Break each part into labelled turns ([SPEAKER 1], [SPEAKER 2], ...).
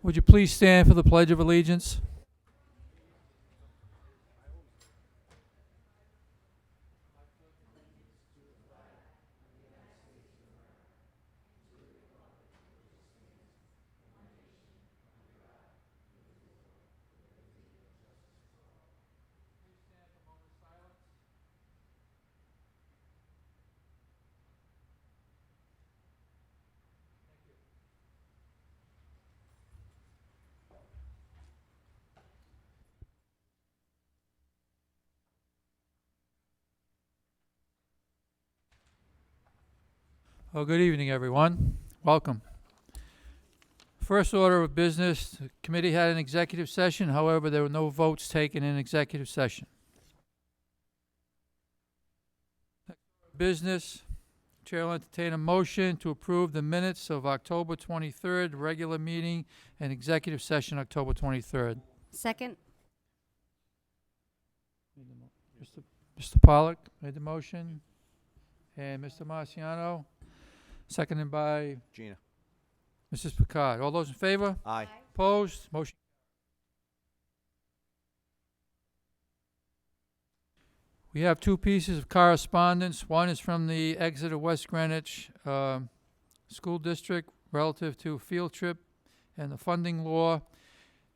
[SPEAKER 1] Would you please stand for the Pledge of Allegiance? Well, good evening, everyone. Welcome. First order of business, the committee had an executive session. However, there were no votes taken in executive session. Business, Chair will entertain a motion to approve the minutes of October 23rd, regular meeting, and executive session October 23rd.
[SPEAKER 2] Second?
[SPEAKER 1] Mr. Pollak made the motion, and Mr. Marciano, seconded by
[SPEAKER 3] Gina.
[SPEAKER 1] Mrs. Picard. All those in favor?
[SPEAKER 3] Aye.
[SPEAKER 1] Opposed? Motion. We have two pieces of correspondence. One is from the Exeter West Greenwich School District relative to field trip and the funding law.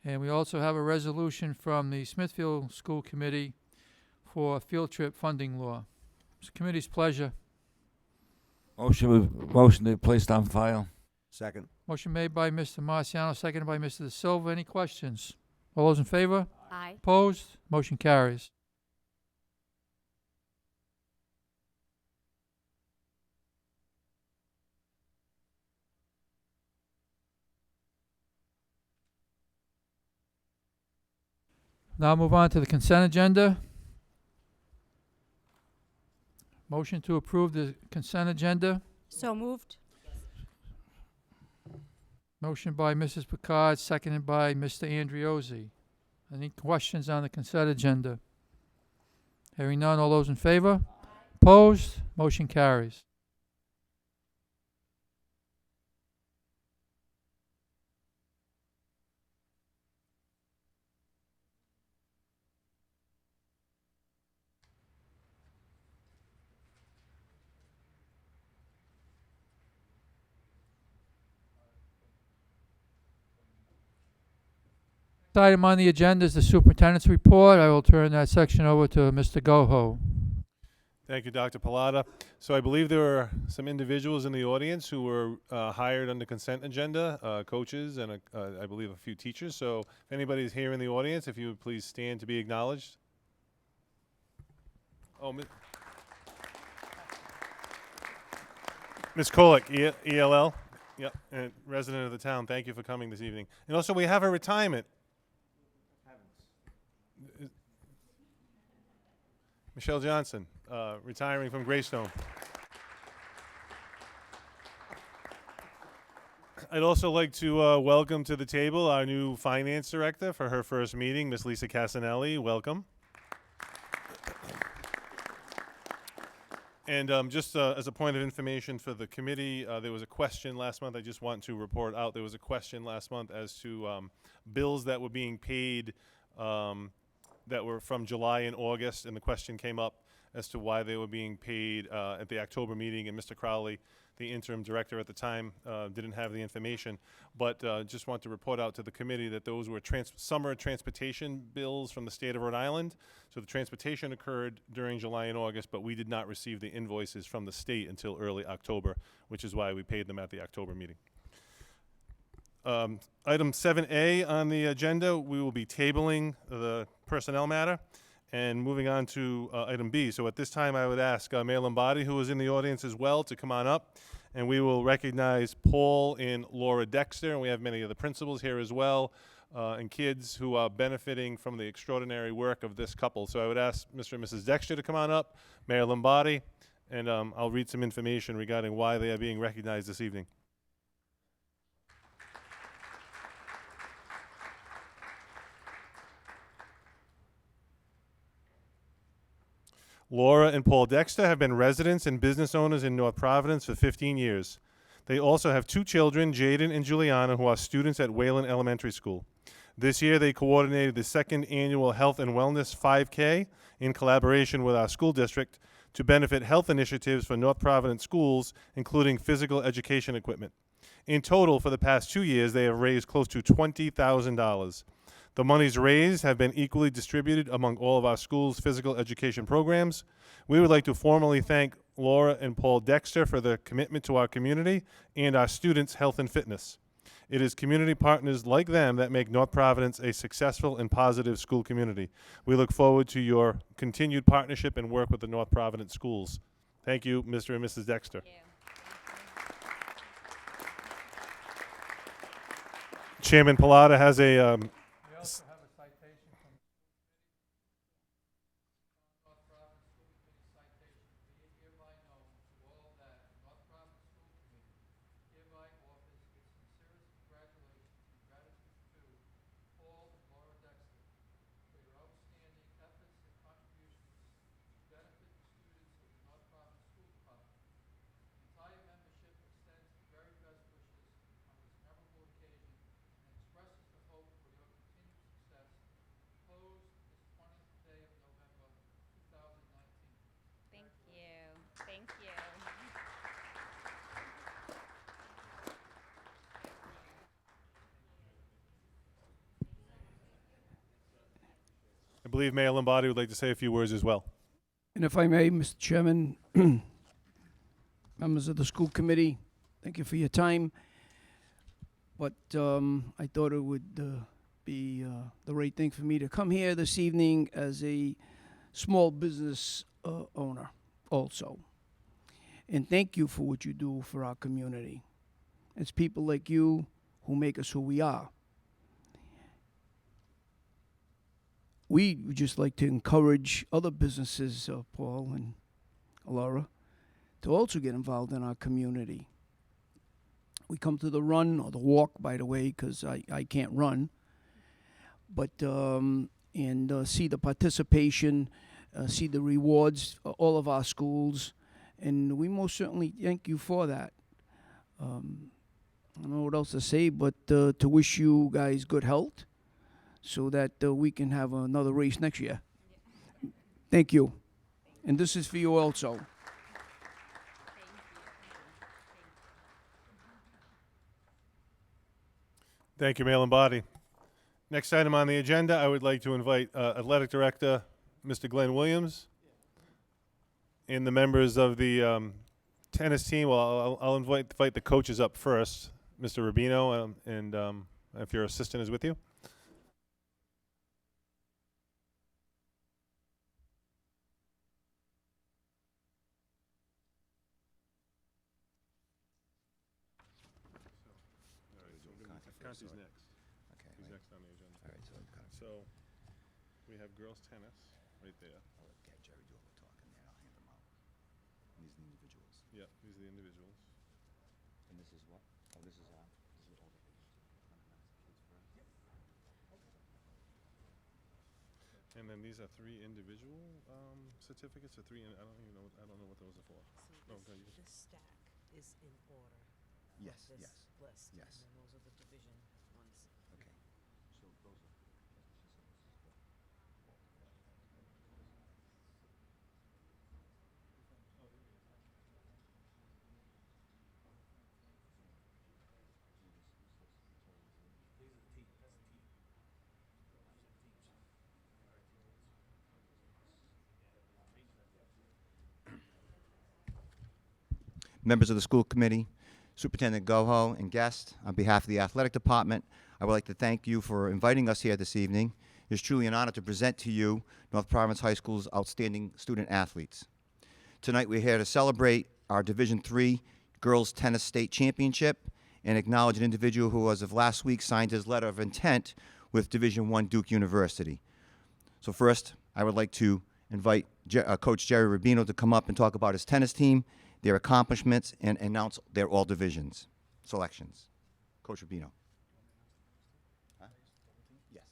[SPEAKER 1] And we also have a resolution from the Smithfield School Committee for field trip funding law. It's the committee's pleasure.
[SPEAKER 4] Motion to be placed on file.
[SPEAKER 3] Second.
[SPEAKER 1] Motion made by Mr. Marciano, seconded by Mr. De Silva. Any questions? All those in favor?
[SPEAKER 2] Aye.
[SPEAKER 1] Opposed? Motion carries. Now move on to the consent agenda. Motion to approve the consent agenda.
[SPEAKER 2] So moved?
[SPEAKER 1] Motion by Mrs. Picard, seconded by Mr. Andriozzi. Any questions on the consent agenda? Hearing none, all those in favor? Opposed? Motion carries. Next item on the agenda is the superintendent's report. I will turn that section over to Mr. Goho.
[SPEAKER 5] Thank you, Dr. Pilata. So I believe there were some individuals in the audience who were hired under consent agenda, coaches and I believe a few teachers. So if anybody's here in the audience, if you would please stand to be acknowledged. Oh, Ms. Kolick, ELL, yep, and resident of the town. Thank you for coming this evening. And also we have a retirement. Michelle Johnson, retiring from Greystone. I'd also like to welcome to the table our new finance director for her first meeting, Miss Lisa Casanelli. Welcome. And just as a point of information for the committee, there was a question last month. I just want to report out. There was a question last month as to bills that were being paid that were from July and August, and the question came up as to why they were being paid at the October meeting, and Mr. Crowley, the interim director at the time, didn't have the information. But just want to report out to the committee that those were summer transportation bills from the state of Rhode Island. So the transportation occurred during July and August, but we did not receive the invoices from the state until early October, which is why we paid them at the October meeting. Item 7A on the agenda, we will be tabling the personnel matter and moving on to item B. So at this time, I would ask Mayor Lombardi, who is in the audience as well, to come on up, and we will recognize Paul and Laura Dexter, and we have many of the principals here as well, and kids who are benefiting from the extraordinary work of this couple. So I would ask Mr. and Mrs. Dexter to come on up, Mayor Lombardi, and I'll read some information regarding why they are being recognized this evening. Laura and Paul Dexter have been residents and business owners in North Providence for 15 years. They also have 2 children, Jaden and Juliana, who are students at Wayland Elementary School. This year, they coordinated the 2nd annual Health and Wellness 5K in collaboration with our school district to benefit health initiatives for North Providence schools, including physical education equipment. In total, for the past 2 years, they have raised close to $20,000. The monies raised have been equally distributed among all of our schools' physical education programs. We would like to formally thank Laura and Paul Dexter for their commitment to our community and our students' health and fitness. It is community partners like them that make North Providence a successful and positive school community. We look forward to your continued partnership and work with the North Providence schools. Thank you, Mr. and Mrs. Dexter. Chairman Pilata has a
[SPEAKER 1] We also have a citation from North Providence School Committee citation. Be it hereby known to all that North Providence School Committee hereby offers its sincerest congratulations and gratitude to Paul and Laura Dexter for your outstanding efforts and contributions to benefit the students of the North Providence School Department. The entire membership extends the very best wishes on this memorable occasion and expresses the hope for your continued success. Closed this 20th day of November, 2019.
[SPEAKER 2] Thank you. Thank you.
[SPEAKER 5] I believe Mayor Lombardi would like to say a few words as well.
[SPEAKER 3] And if I may, Mr. Chairman, members of the school committee, thank you for your time. But I thought it would be the right thing for me to come here this evening as a small business owner also. And thank you for what you do for our community. It's people like you who make us who we are. We would just like to encourage other businesses, Paul and Laura, to also get involved in our community. We come to the run or the walk, by the way, because I can't run. But see the participation, see the rewards, all of our schools, and we most certainly thank you for that. I don't know what else to say, but to wish you guys good health, so that we can have another race next year. Thank you. And this is for you also.
[SPEAKER 5] Thank you, Mayor Lombardi. Next item on the agenda, I would like to invite Athletic Director Mr. Glenn Williams and the members of the tennis team. Well, I'll invite the coaches up first, Mr. Rubino, and if your assistant is with you. Conti's next.
[SPEAKER 4] Okay.
[SPEAKER 5] He's next on the agenda.
[SPEAKER 4] All right,
[SPEAKER 5] So we have girls tennis right there.
[SPEAKER 4] I'll let Jerry do all the talking there. I'll hand them out. These are the individuals.
[SPEAKER 5] Yep, these are the individuals.
[SPEAKER 4] And this is what? Oh, this is all the kids first.
[SPEAKER 5] And then these are 3 individual certificates, or 3. I don't even know. I don't know what those are for.
[SPEAKER 6] So
[SPEAKER 5] Oh, okay, you
[SPEAKER 6] this stack is in order.
[SPEAKER 4] Yes,
[SPEAKER 6] This
[SPEAKER 4] yes.
[SPEAKER 6] list.
[SPEAKER 4] Yes.
[SPEAKER 6] And then those are the division ones.
[SPEAKER 4] Okay. So those are. Members of the school committee, Superintendent Goho, and guests, on behalf of the athletic department, I would like to thank you for inviting us here this evening. It is truly an honor to present to you North Providence High School's outstanding student athletes. Tonight we're here to celebrate our Division III Girls Tennis State Championship and acknowledge an individual who, as of last week, signed his letter of intent with Division I Duke University. So first, I would like to invite Coach Jerry Rubino to come up and talk about his tennis team, their accomplishments, and announce their all divisions selections. Coach Rubino. Huh? Yes.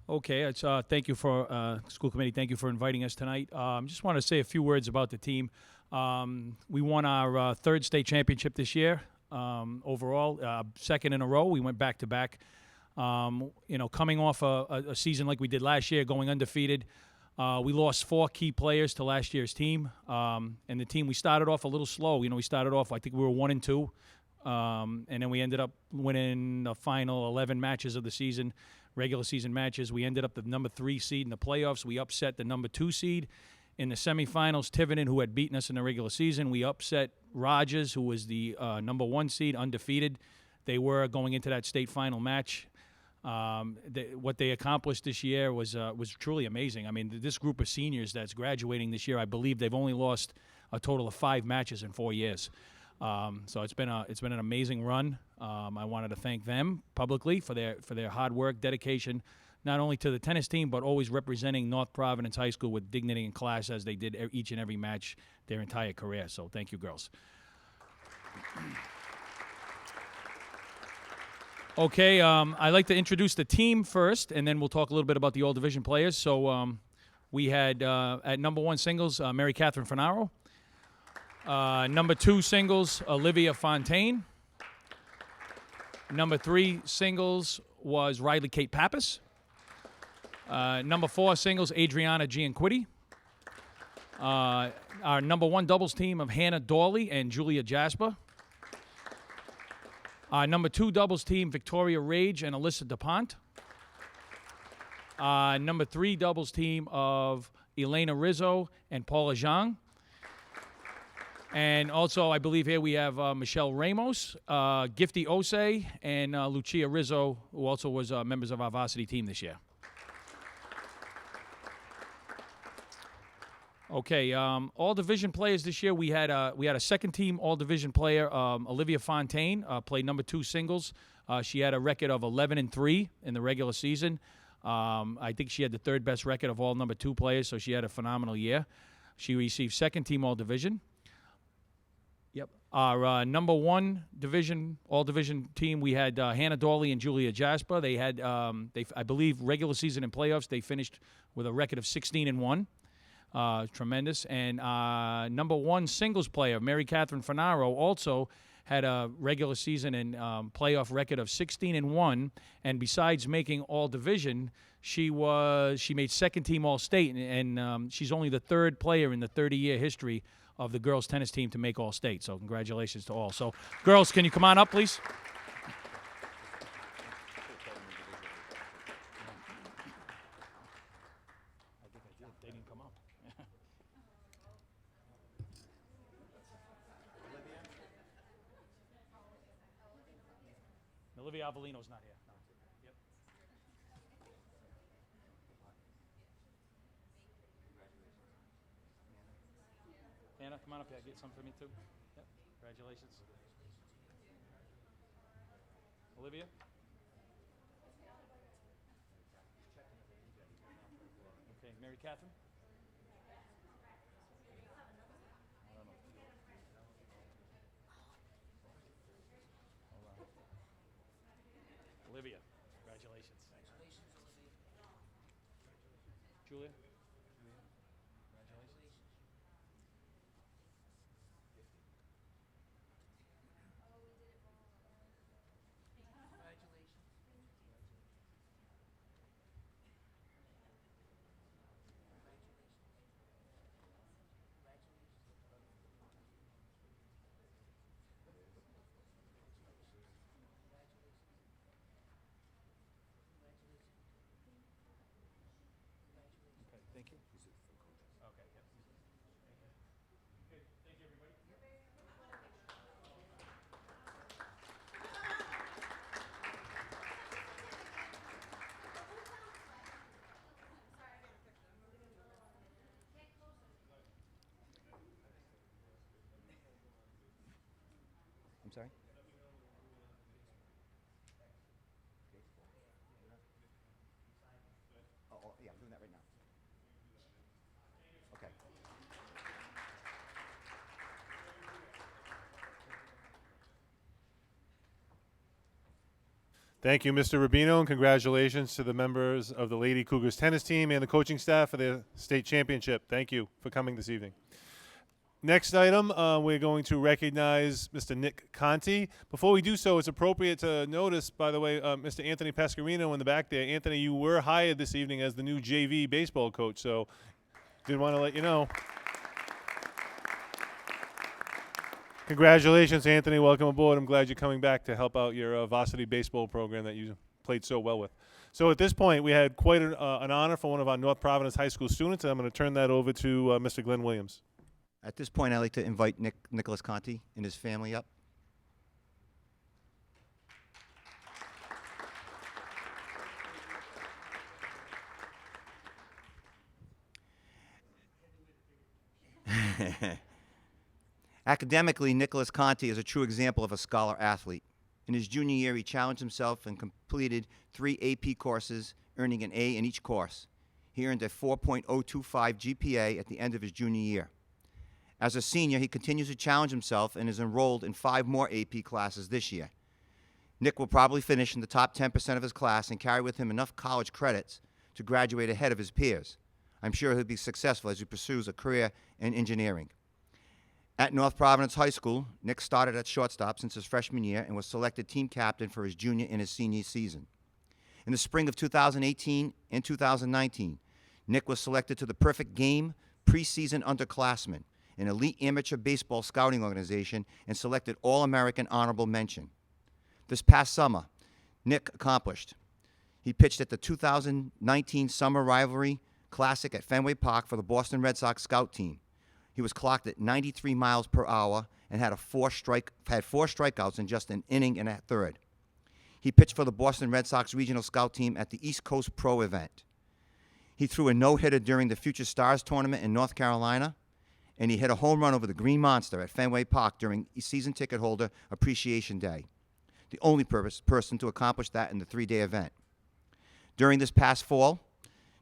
[SPEAKER 7] Okay, it's, thank you for, school committee, thank you for inviting us tonight. Just want to say a few words about the team. We won our third state championship this year. Overall, second in a row. We went back to back. Coming off a season like we did last year, going undefeated, we lost 4 key players to last year's team. And the team, we started off a little slow. We started off, I think we were 1-2. And then we ended up winning the final 11 matches of the season, regular season matches. We ended up the number 3 seed in the playoffs. We upset the number 2 seed. In the semifinals, Tiverton, who had beaten us in the regular season, we upset Rogers, who was the number 1 seed, undefeated. They were going into that state final match. What they accomplished this year was truly amazing. I mean, this group of seniors that's graduating this year, I believe they've only lost a total of 5 matches in 4 years. So it's been an amazing run. I wanted to thank them publicly for their hard work, dedication, not only to the tennis team, but always representing North Providence High School with dignity and class as they did each and every match their entire career. So thank you, girls. Okay, I'd like to introduce the team first, and then we'll talk a little bit about the all-division players. So we had at number 1 singles, Mary Catherine Finaro. Number 2 singles, Olivia Fontaine. Number 3 singles was Riley Kate Pappas. Number 4 singles, Adriana Gianquitti. Our number 1 doubles team of Hannah Dawley and Julia Jasper. Number 2 doubles team, Victoria Rage and Alyssa DuPont. Number 3 doubles team of Elena Rizzo and Paula Zhang. And also, I believe here we have Michelle Ramos, Gifty Osei, and Lucia Rizzo, who also was members of our varsity team this year. Okay, all division players this year. We had a second team all division player, Olivia Fontaine, played number 2 singles. She had a record of 11-3 in the regular season. I think she had the 3rd best record of all number 2 players, so she had a phenomenal year. She received second team all division. Yep. Our number 1 division all division team, we had Hannah Dawley and Julia Jasper. They had, I believe, regular season and playoffs. They finished with a record of 16-1. Tremendous. And number 1 singles player, Mary Catherine Finaro, also had a regular season and playoff record of 16-1. And besides making all division, she made second team all state, and she's only the 3rd player in the 30-year history of the girls tennis team to make all state. So congratulations to all. So girls, can you come on up, please? They didn't come up. Olivia Avellino's not here. No. Yep. Hannah, come on up here. Get some for me too. Yep. Congratulations. Olivia. Okay, Mary Catherine. Olivia, congratulations. Julia? Congratulations. Okay, thank you. Okay, yep. Okay, thank you, everybody.
[SPEAKER 4] I'm sorry? Oh, yeah, I'm doing that right now. Okay.
[SPEAKER 5] Thank you, Mr. Rubino, and congratulations to the members of the Lady Cougars tennis team and the coaching staff for their state championship. Thank you for coming this evening. Next item, we're going to recognize Mr. Nick Conti. Before we do so, it's appropriate to notice, by the way, Mr. Anthony Pasquarino in the back there. Anthony, you were hired this evening as the new JV baseball coach, so did want to let you know. Congratulations, Anthony. Welcome aboard. I'm glad you're coming back to help out your varsity baseball program that you played so well with. So at this point, we had quite an honor for one of our North Providence High School students, and I'm going to turn that over to Mr. Glenn Williams.
[SPEAKER 4] At this point, I'd like to invite Nicholas Conti and his family up. Academically, Nicholas Conti is a true example of a scholar athlete. In his junior year, he challenged himself and completed 3 AP courses, earning an A in each course. He earned a 4.025 GPA at the end of his junior year. As a senior, he continues to challenge himself and is enrolled in 5 more AP classes this year. Nick will probably finish in the top 10% of his class and carry with him enough college credits to graduate ahead of his peers. I'm sure he'll be successful as he pursues a career in engineering. At North Providence High School, Nick started at shortstop since his freshman year and was selected team captain for his junior and his senior season. In the spring of 2018 and 2019, Nick was selected to the Perfect Game preseason underclassmen, an elite amateur baseball scouting organization, and selected All-American honorable mention. This past summer, Nick accomplished. He pitched at the 2019 Summer Rivalry Classic at Fenway Park for the Boston Red Sox scout team. He was clocked at 93 miles per hour and had 4 strikeouts in just an inning and a third. He pitched for the Boston Red Sox regional scout team at the East Coast Pro event. He threw a no-hitter during the Future Stars tournament in North Carolina, and he hit a home run over the Green Monster at Fenway Park during season ticket holder Appreciation Day, the only person to accomplish that in the 3-day event. During this past fall,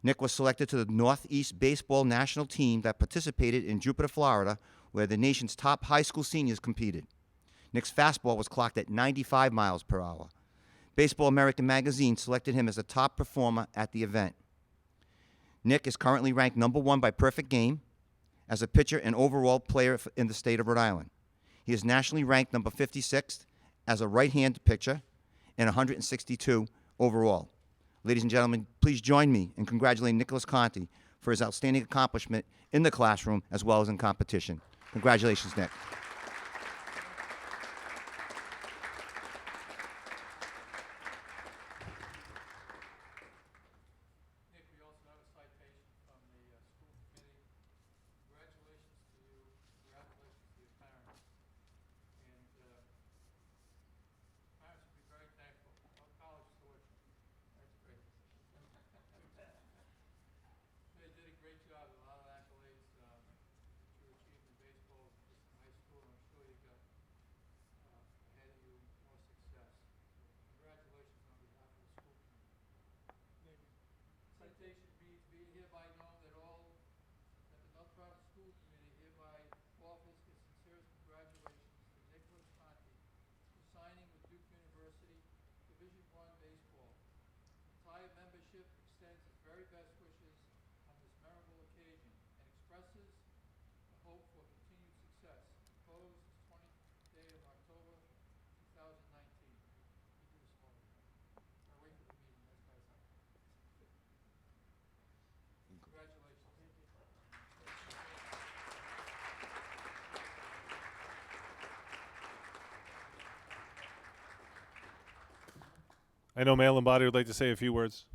[SPEAKER 4] Nick was selected to the Northeast Baseball National Team that participated in Jupiter, Florida, where the nation's top high school seniors competed. Nick's fastball was clocked at 95 miles per hour. Baseball American magazine selected him as a top performer at the event. Nick is currently ranked number 1 by Perfect Game as a pitcher and overall player in the state of Rhode Island. He is nationally ranked number 56th as a right-handed pitcher and 162 overall. Ladies and gentlemen, please join me in congratulating Nicholas Conti for his outstanding accomplishment in the classroom as well as in competition. Congratulations, Nick.
[SPEAKER 1] Nick, we also have a citation from the school committee. Congratulations to you. Congratulations to your parents. And parents will be very thankful. No college tuition. That's great. They did a great job. A lot of accolades that you achieved in baseball, just in high school. I'm sure you got ahead of you more success. So congratulations on behalf of the school committee. Thank you. Citation reads, be it hereby known that the North Providence School Committee hereby offers its sincerest congratulations to Nicholas Conti for signing with Duke University Division I Baseball. The entire membership extends its very best wishes on this memorable occasion and expresses the hope for continued success. Proposed this 20th day of October, 2019. You do this for me. I wait for the meeting. That's my son. Congratulations.
[SPEAKER 5] I know Mayor Lombardi would like to say a few words.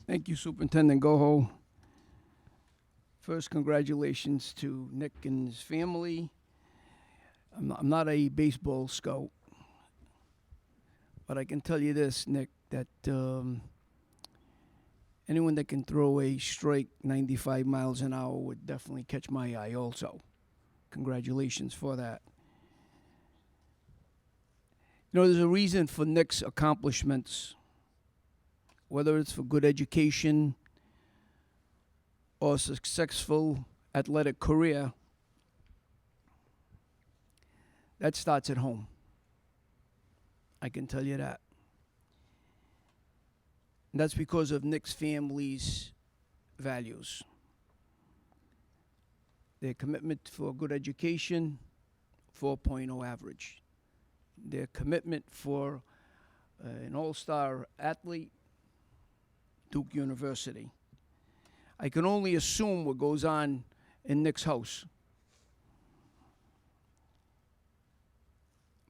[SPEAKER 3] Thank you, Superintendent Goho. First, congratulations to Nick and his family. I'm not a baseball scout, but I can tell you this, Nick, that anyone that can throw a strike 95 miles an hour would definitely catch my eye also. Congratulations for that. You know, there's a reason for Nick's accomplishments, whether it's for good education or successful athletic career. That starts at home. I can tell you that. And that's because of Nick's family's values. Their commitment for good education, 4.0 average. Their commitment for an all-star athlete, Duke University. I can only assume what goes on in Nick's house.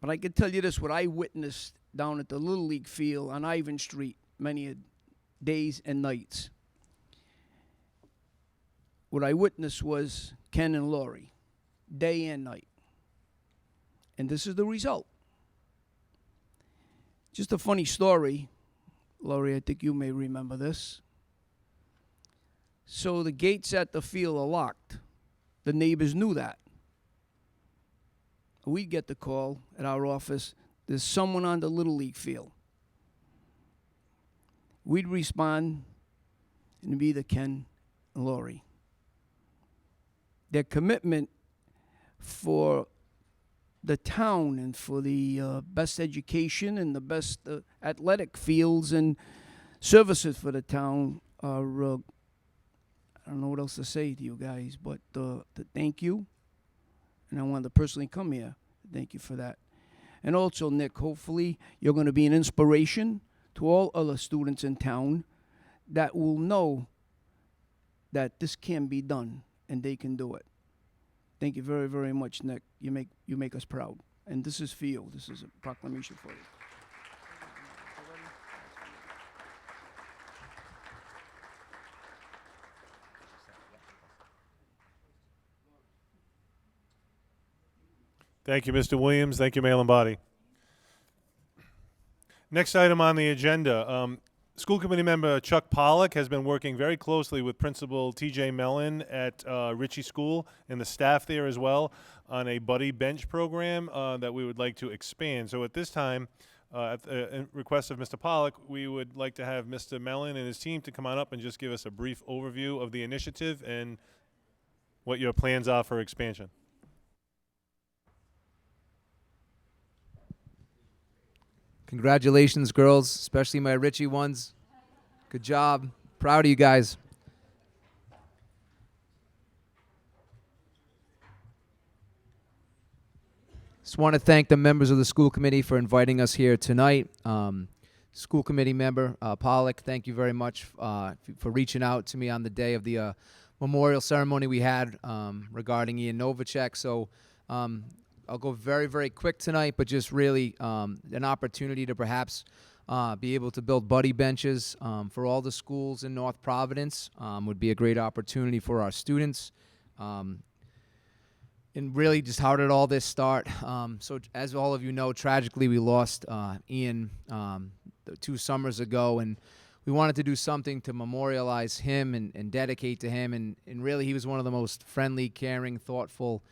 [SPEAKER 3] But I can tell you this, what I witnessed down at the Little League field on Ivan Street many days and nights. What I witnessed was Ken and Lori, day and night. And this is the result. Just a funny story. Lori, I think you may remember this. So the gates at the field are locked. The neighbors knew that. We'd get the call at our office, there's someone on the Little League field. We'd respond, and it'd be either Ken and Lori. Their commitment for the town and for the best education and the best athletic fields and services for the town are, I don't know what else to say to you guys, but to thank you. And I wanted to personally come here. Thank you for that. And also, Nick, hopefully you're going to be an inspiration to all other students in town that will know that this can be done and they can do it. Thank you very, very much, Nick. You make us proud. And this is for you. This is a proclamation for you.
[SPEAKER 5] Thank you, Mr. Williams. Thank you, Mayor Lombardi. Next item on the agenda. School committee member Chuck Pollock has been working very closely with Principal T.J. Mellon at Ritchie School and the staff there as well on a buddy bench program that we would like to expand. So at this time, at the request of Mr. Pollock, we would like to have Mr. Mellon and his team to come on up and just give us a brief overview of the initiative and what your plans are for expansion.
[SPEAKER 8] Congratulations, girls, especially my Richie ones. Good job. Proud of you guys. Just want to thank the members of the school committee for inviting us here tonight. School committee member Pollock, thank you very much for reaching out to me on the day of the memorial ceremony we had regarding Ian Novacek. So I'll go very, very quick tonight, but just really an opportunity to perhaps be able to build buddy benches for all the schools in North Providence would be a great opportunity for our students. And really just how did all this start? So as all of you know, tragically we lost Ian 2 summers ago, and we wanted to do something to memorialize him and dedicate to him. And really he was one of the most friendly, caring, thoughtful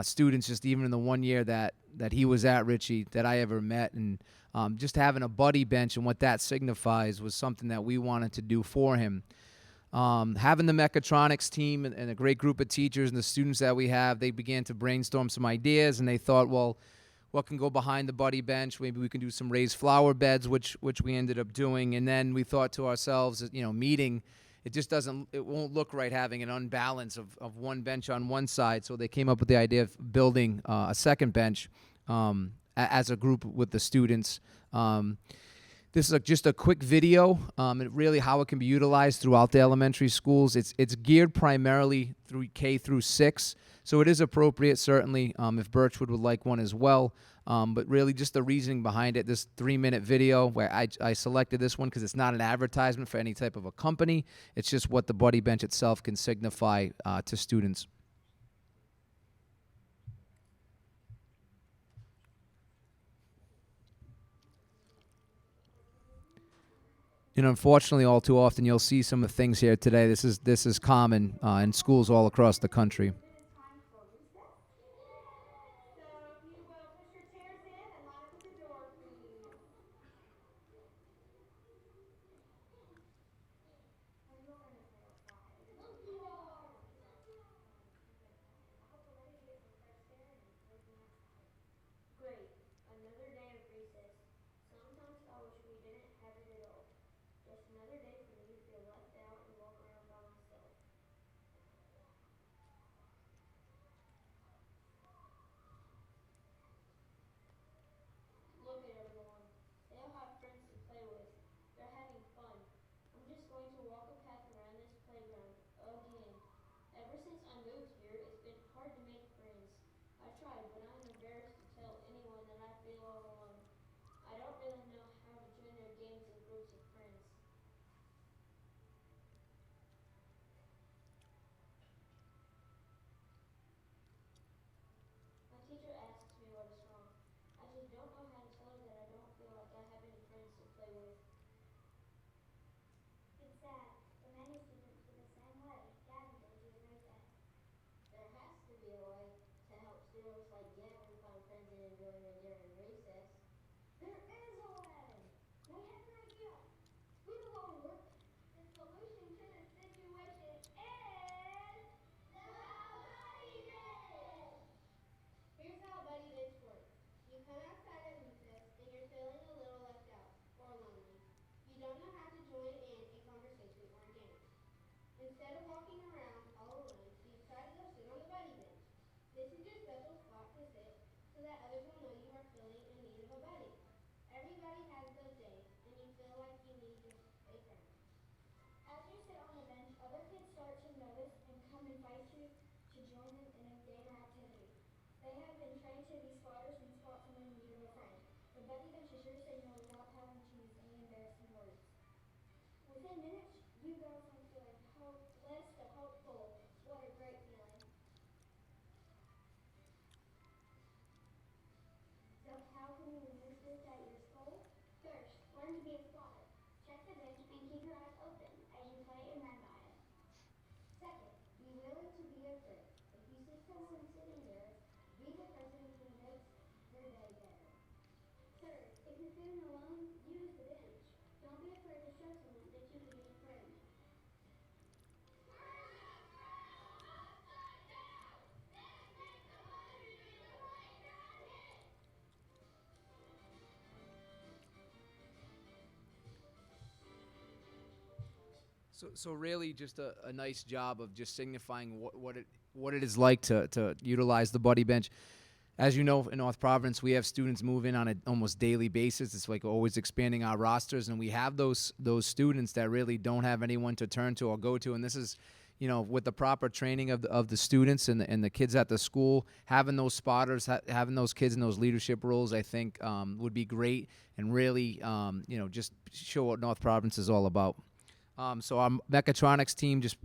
[SPEAKER 8] students, just even in the 1 year that he was at Ritchie, that I ever met. And just having a buddy bench and what that signifies was something that we wanted to do for him. Having the mechatronics team and a great group of teachers and the students that we have, they began to brainstorm some ideas, and they thought, well, what can go behind the buddy bench? Maybe we can do some raised flower beds, which we ended up doing. And then we thought to ourselves, meeting, it won't look right having an unbalance of one bench on one side. So they came up with the idea of building a second bench as a group with the students. This is just a quick video, and really how it can be utilized throughout the elementary schools. It's geared primarily through K through 6, so it is appropriate, certainly, if Birchwood would like one as well. But really just the reasoning behind it, this 3-minute video, where I selected this one because it's not an advertisement for any type of a company. It's just what the buddy bench itself can signify to students. Unfortunately, all too often, you'll see some of the things here today. This is common in schools all across the country.
[SPEAKER 9] Another day of recess. Sometimes I wish we didn't have it at all. Just another buddy bench is your signal without having to use any embarrassing words. Within minutes, you go from feeling hopeless to hopeful. What a great feeling. So how can you use this at your school? First, learn to be a spotter. Check the bench and keep your eyes open as you play and run by it. Second, be willing to be a friend. If you see someone sitting there, be the person who makes their day better. Third, if you're feeling alone, use the bench. Don't be afraid to show someone that you can be a friend.
[SPEAKER 8] So really, just a nice job of just signifying what it is like to utilize the buddy bench. As you know, in North Providence, we have students move in on an almost daily basis. It's like always expanding our rosters, and we have those students that really don't have anyone to turn to or go to. And this is, with the proper training of the students and the kids at the school, having those spotters, having those kids in those leadership roles, I think would be great, and really, just show what North Providence is all about. So our mechatronics team, just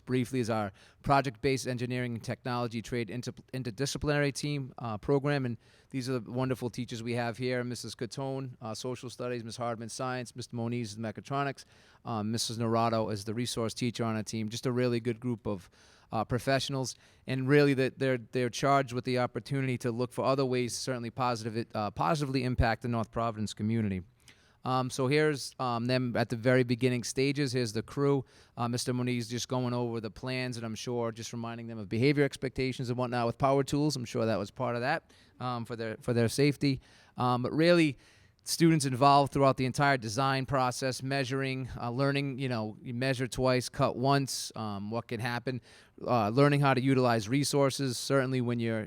[SPEAKER 8] briefly, is our project-based engineering and technology trade interdisciplinary team program, and these are the wonderful teachers we have here: Mrs. Catone, social studies; Ms. Hardman, science; Mr. Moniz, mechatronics; Mrs. Norato is the resource teacher on our team. Just a really good group of professionals, and really that they're charged with the opportunity to look for other ways to certainly positively impact the North Providence community. So here's them at the very beginning stages. Here's the crew. Mr. Moniz just going over the plans, and I'm sure just reminding them of behavior expectations and whatnot with power tools. I'm sure that was part of that for their safety. But really, students involved throughout the entire design process, measuring, learning, you measure twice, cut once, what can happen, learning how to utilize resources. Certainly when you're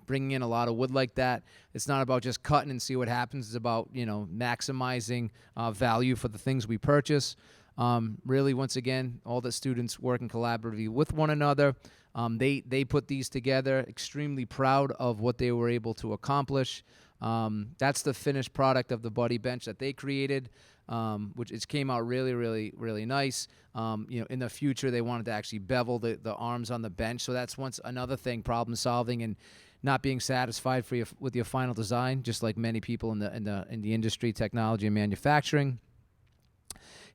[SPEAKER 8] bringing in a lot of wood like that, it's not about just cutting and see what happens. It's about, maximizing value for the things we purchase. Really, once again, all the students working collaboratively with one another. They put these together, extremely proud of what they were able to accomplish. That's the finished product of the buddy bench that they created, which it came out really, really, really nice. In the future, they wanted to actually bevel the arms on the bench. So that's another thing, problem solving and not being satisfied with your final design, just like many people in the industry, technology, and manufacturing.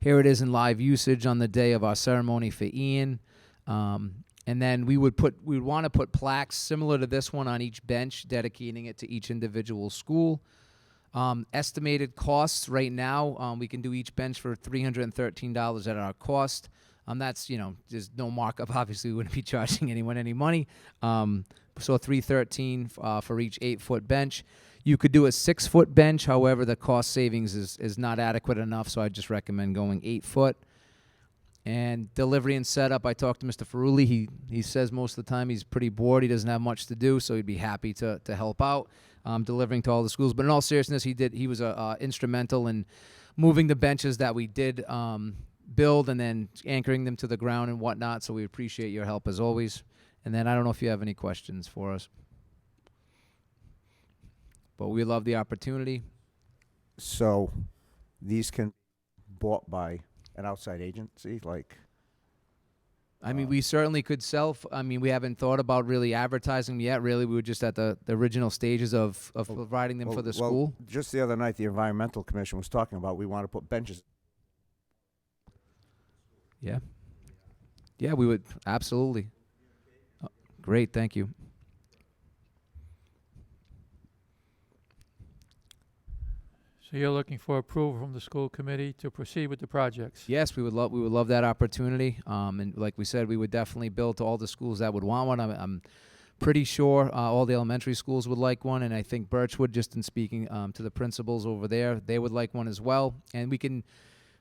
[SPEAKER 8] Here it is in live usage on the day of our ceremony for Ian. And then we would want to put plaques similar to this one on each bench, dedicating it to each individual school. Estimated costs right now, we can do each bench for $313 at our cost. That's, there's no markup. Obviously, we wouldn't be charging anyone any money. So $313 for each 8-foot bench. You could do a 6-foot bench. However, the cost savings is not adequate enough, so I just recommend going 8-foot. And delivery and setup, I talked to Mr. Ferrulli. He says most of the time he's pretty bored. He doesn't have much to do, so he'd be happy to help out delivering to all the schools. But in all seriousness, he was instrumental in moving the benches that we did build and then anchoring them to the ground and whatnot. So we appreciate your help as always. And then I don't know if you have any questions for us. But we love the opportunity.
[SPEAKER 10] So these can be bought by an outside agency, like?
[SPEAKER 8] I mean, we certainly could we haven't thought about really advertising them yet. Really, we were just at the original stages of providing them for the school.
[SPEAKER 10] Just the other night, the Environmental Commission was talking about we want to put benches.
[SPEAKER 8] Yeah. Yeah, we would. Absolutely. Great, thank you.
[SPEAKER 1] So you're looking for approval from the school committee to proceed with the projects?
[SPEAKER 8] Yes, we would love that opportunity. And like we said, we would definitely build to all the schools that would want one. I'm pretty sure all the elementary schools would like one, and I think Birchwood, just in speaking to the principals over there, they would like one as well. And we can.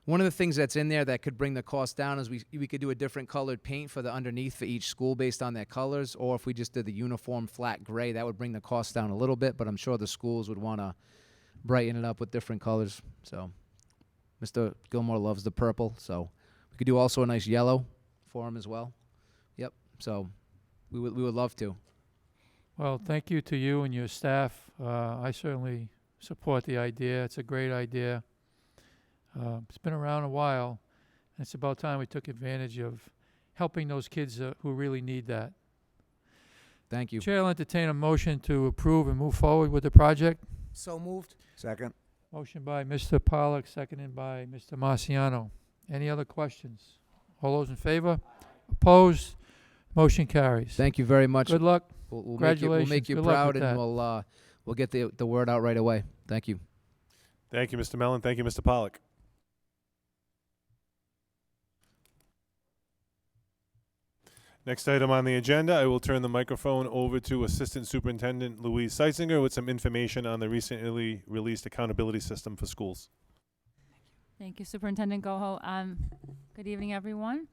[SPEAKER 8] One of the things that's in there that could bring the cost down is we could do a different colored paint for the underneath for each school based on their colors, or if we just did the uniform flat gray, that would bring the cost down a little bit. But I'm sure the schools would want to brighten it up with different colors. So Mr. Gilmore loves the purple, so we could do also a nice yellow for him as well. Yep. So we would love to.
[SPEAKER 1] Well, thank you to you and your staff. I certainly support the idea. It's a great idea. It's been around a while, and it's about time we took advantage of helping those kids who really need that.
[SPEAKER 8] Thank you.
[SPEAKER 1] Chair will entertain a motion to approve and move forward with the project.
[SPEAKER 10] So moved. Second.
[SPEAKER 1] Motion by Mr. Pollak, seconded by Mr. Marciano. Any other questions? All those in favor? Opposed? Motion carries.
[SPEAKER 8] Thank you very much.
[SPEAKER 1] Good luck.
[SPEAKER 8] We'll
[SPEAKER 1] Congratulations.
[SPEAKER 8] make you
[SPEAKER 1] Good luck
[SPEAKER 8] proud,
[SPEAKER 1] with
[SPEAKER 8] and
[SPEAKER 1] that.
[SPEAKER 8] we'll get the word out right away. Thank you.
[SPEAKER 5] Thank you, Mr. Mellon. Thank you, Mr. Pollak. Next item on the agenda, I will turn the microphone over to Assistant Superintendent Louise Seitzinger with some information on the recently released accountability system for schools.
[SPEAKER 2] Thank you, Superintendent Goho. Good evening, everyone.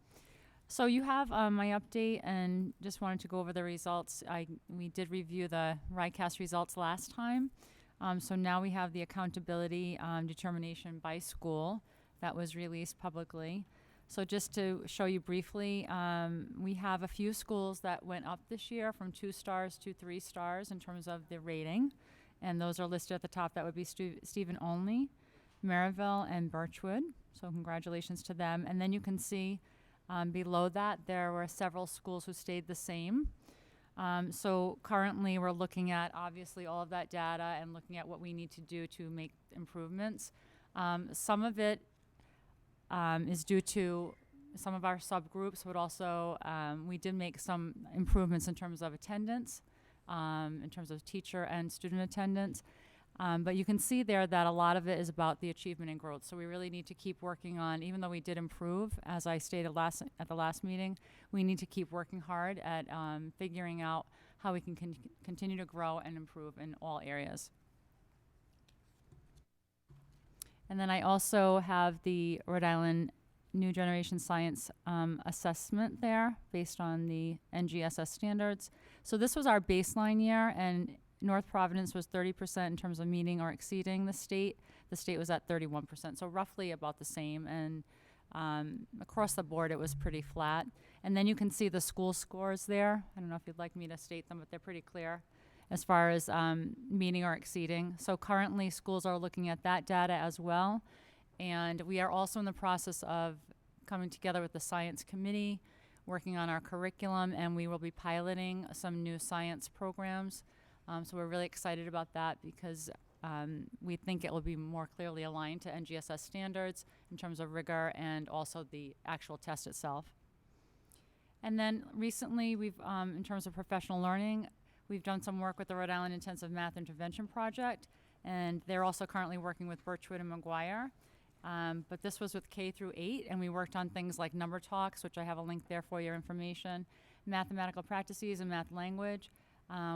[SPEAKER 2] So you have my update, and just wanted to go over the results. We did review the RICAS results last time. So now we have the accountability determination by school that was released publicly. So just to show you briefly, we have a few schools that went up this year from 2 stars to 3 stars in terms of the rating. And those are listed at the top. That would be Stephen Only, Maryville, and Birchwood. So congratulations to them. And then you can see below that, there were several schools who stayed the same. So currently we're looking at obviously all of that data and looking at what we need to do to make improvements. Some of it is due to some of our subgroups, but also we did make some improvements in terms of attendance, in terms of teacher and student attendance. But you can see there that a lot of it is about the achievement and growth. So we really need to keep working on, even though we did improve, as I stated at the last meeting, we need to keep working hard at figuring out how we can continue to grow and improve in all areas. And then I also have the Rhode Island New Generation Science assessment there based on the NGSS standards. So this was our baseline year, and North Providence was 30% in terms of meeting or exceeding the state. The state was at 31%, so roughly about the same. And across the board, it was pretty flat. And then you can see the school scores there. I don't know if you'd like me to state them, but they're pretty clear as far as meeting or exceeding. So currently, schools are looking at that data as well. And we are also in the process of coming together with the science committee, working on our curriculum, and we will be piloting some new science programs. So we're really excited about that because we think it will be more clearly aligned to NGSS standards in terms of rigor and also the actual test itself. And then recently, we've, in terms of professional learning, we've done some work with the Rhode Island Intensive Math Intervention Project, and they're also currently working with Birchwood and McGuire. But this was with K through 8, and we worked on things like number talks, which I have a link there for your information, mathematical practices, and math language.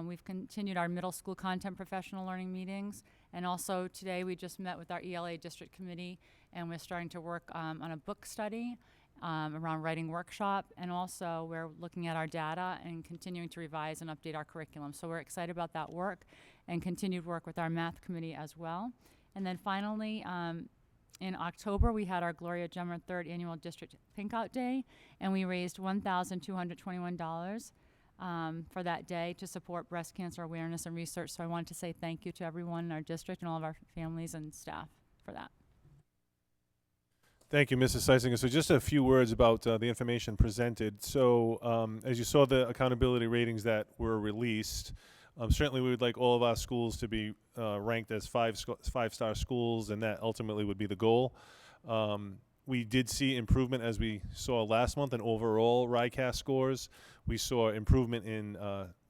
[SPEAKER 2] We've continued our middle school content professional learning meetings, and also today we just met with our ELA district committee, and we're starting to work on a book study around writing workshop, and also we're looking at our data and continuing to revise and update our curriculum. So we're excited about that work and continued work with our math committee as well. And then finally, in October, we had our Gloria Gemmer 3rd Annual District Pink Out Day, and we raised $1,221 for that day to support breast cancer awareness and research. So I wanted to say thank you to everyone in our district and all of our families and staff for that.
[SPEAKER 5] Thank you, Mrs. Seisinger. So just a few words about the information presented. So as you saw the accountability ratings that were released, certainly we would like all of our schools to be ranked as five-star schools, and that ultimately would be the goal. We did see improvement, as we saw last month, in overall RICAS scores. We saw improvement in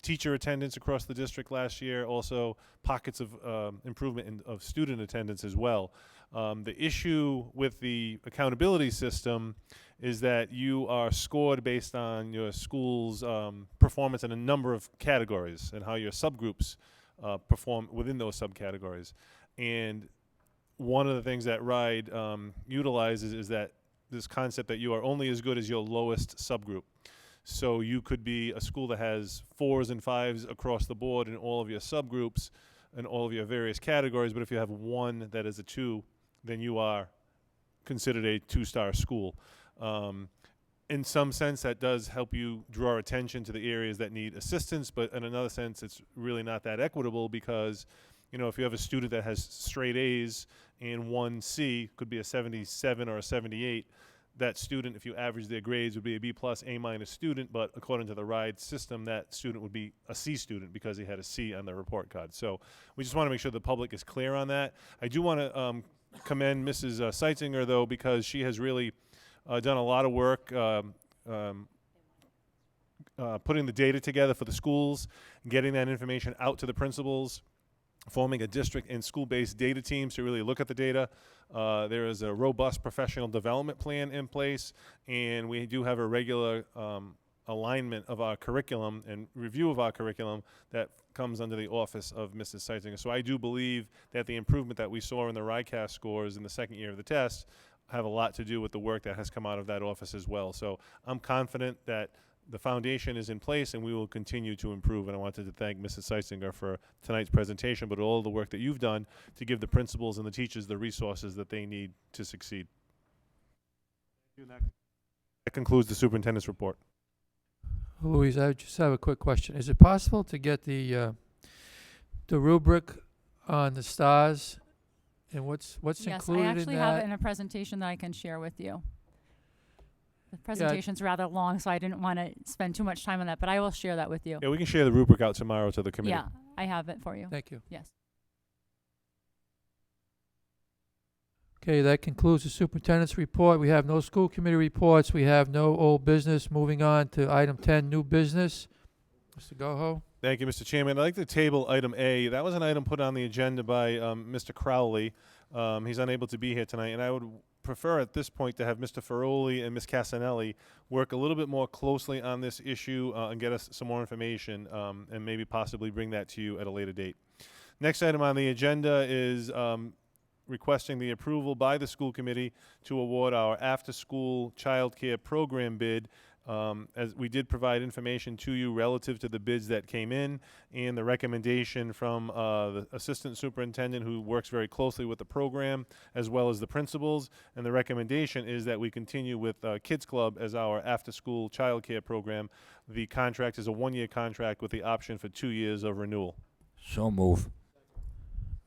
[SPEAKER 5] teacher attendance across the district last year, also pockets of improvement of student attendance as well. The issue with the accountability system is that you are scored based on your school's performance in a number of categories and how your subgroups perform within those subcategories. And one of the things that RIDE utilizes is that this concept that you are only as good as your lowest subgroup. So you could be a school that has 4s and 5s across the board in all of your subgroups and all of your various categories, but if you have one that is a 2, then you are considered a 2-star school. In some sense, that does help you draw attention to the areas that need assistance, but in another sense, it's really not that equitable because you know, if you have a student that has straight A's and one C, could be a 77 or a 78, that student, if you average their grades, would be a B plus, A minus student, but according to the RIDE system, that student would be a C student because he had a C on the report card. So we just want to make sure the public is clear on that. I do want to commend Mrs. Seitzinger, though, because she has really done a lot of work putting the data together for the schools, getting that information out to the principals, forming a district and school-based data teams to really look at the data. There is a robust professional development plan in place, and we do have a regular alignment of our curriculum and review of our curriculum that comes under the office of Mrs. Seitzinger. So I do believe that the improvement that we saw in the RICAS scores in the second year of the test have a lot to do with the work that has come out of that office as well. So I'm confident that the foundation is in place and we will continue to improve. And I wanted to thank Mrs. Seitzinger for tonight's presentation, but all the work that you've done to give the principals and the teachers the resources that they need to succeed. That concludes the superintendent's report.
[SPEAKER 1] Louise, I just have a quick question. Is it possible to get the rubric on the stars and what's
[SPEAKER 2] Yes, I
[SPEAKER 1] included in
[SPEAKER 2] actually have it
[SPEAKER 1] that?
[SPEAKER 2] in a presentation that I can share with you. The presentation's rather long, so I didn't want to spend too much time on that, but I will share that with you.
[SPEAKER 5] Yeah, we can share the rubric out tomorrow to the committee.
[SPEAKER 2] Yeah, I have it for you.
[SPEAKER 1] Thank you.
[SPEAKER 2] Yes.
[SPEAKER 1] Okay, that concludes the superintendent's report. We have no school committee reports. We have no old business. Moving on to item 10, new business. Mr. Goho?
[SPEAKER 5] Thank you, Mr. Chairman. I'd like to table item A. That was an item put on the agenda by Mr. Crowley. He's unable to be here tonight, and I would prefer at this point to have Mr. Feroli and Ms. Casanelli work a little bit more closely on this issue and get us some more information and maybe possibly bring that to you at a later date. Next item on the agenda is requesting the approval by the school committee to award our after-school childcare program bid. As we did provide information to you relative to the bids that came in and the recommendation from the assistant superintendent who works very closely with the program as well as the principals, and the recommendation is that we continue with Kids Club as our after-school childcare program. The contract is a one-year contract with the option for 2 years of renewal.
[SPEAKER 10] So move.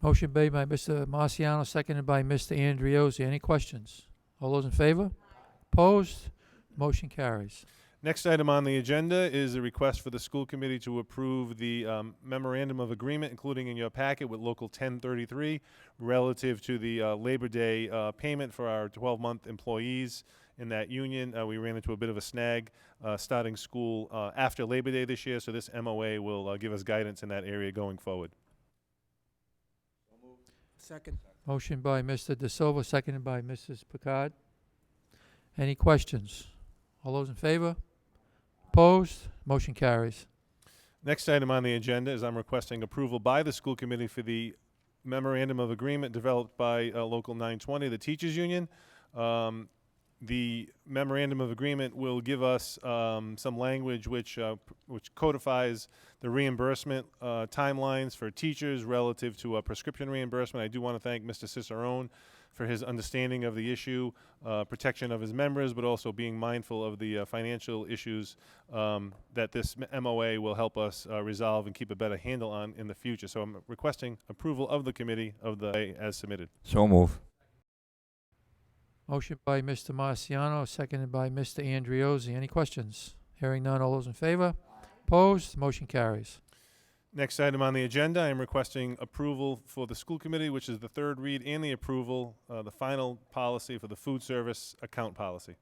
[SPEAKER 1] Motion made by Mr. Marciano, seconded by Mr. Andriozzi. Any questions? All those in favor? Opposed? Motion carries.
[SPEAKER 5] Next item on the agenda is a request for the school committee to approve the memorandum of agreement, including in your packet with Local 1033, relative to the Labor Day payment for our 12-month employees in that union. We ran into a bit of a snag starting school after Labor Day this year, so this MOA will give us guidance in that area going forward.
[SPEAKER 3] Second.
[SPEAKER 1] Motion by Mr. De Silva, seconded by Mrs. Picard. Any questions? All those in favor? Opposed? Motion carries.
[SPEAKER 5] Next item on the agenda is I'm requesting approval by the school committee for the memorandum of agreement developed by Local 920, the teachers union. The memorandum of agreement will give us some language which codifies the reimbursement timelines for teachers relative to prescription reimbursement. I do want to thank Mr. Cicerone for his understanding of the issue, protection of his members, but also being mindful of the financial issues that this MOA will help us resolve and keep a better handle on in the future. So I'm requesting approval of the committee of the as submitted.
[SPEAKER 10] So move.
[SPEAKER 1] Motion by Mr. Marciano, seconded by Mr. Andriozzi. Any questions? Hearing none. All those in favor? Opposed? Motion carries.
[SPEAKER 5] Next item on the agenda, I am requesting approval for the school committee, which is the third read, and the approval, the final policy for the food service account policy.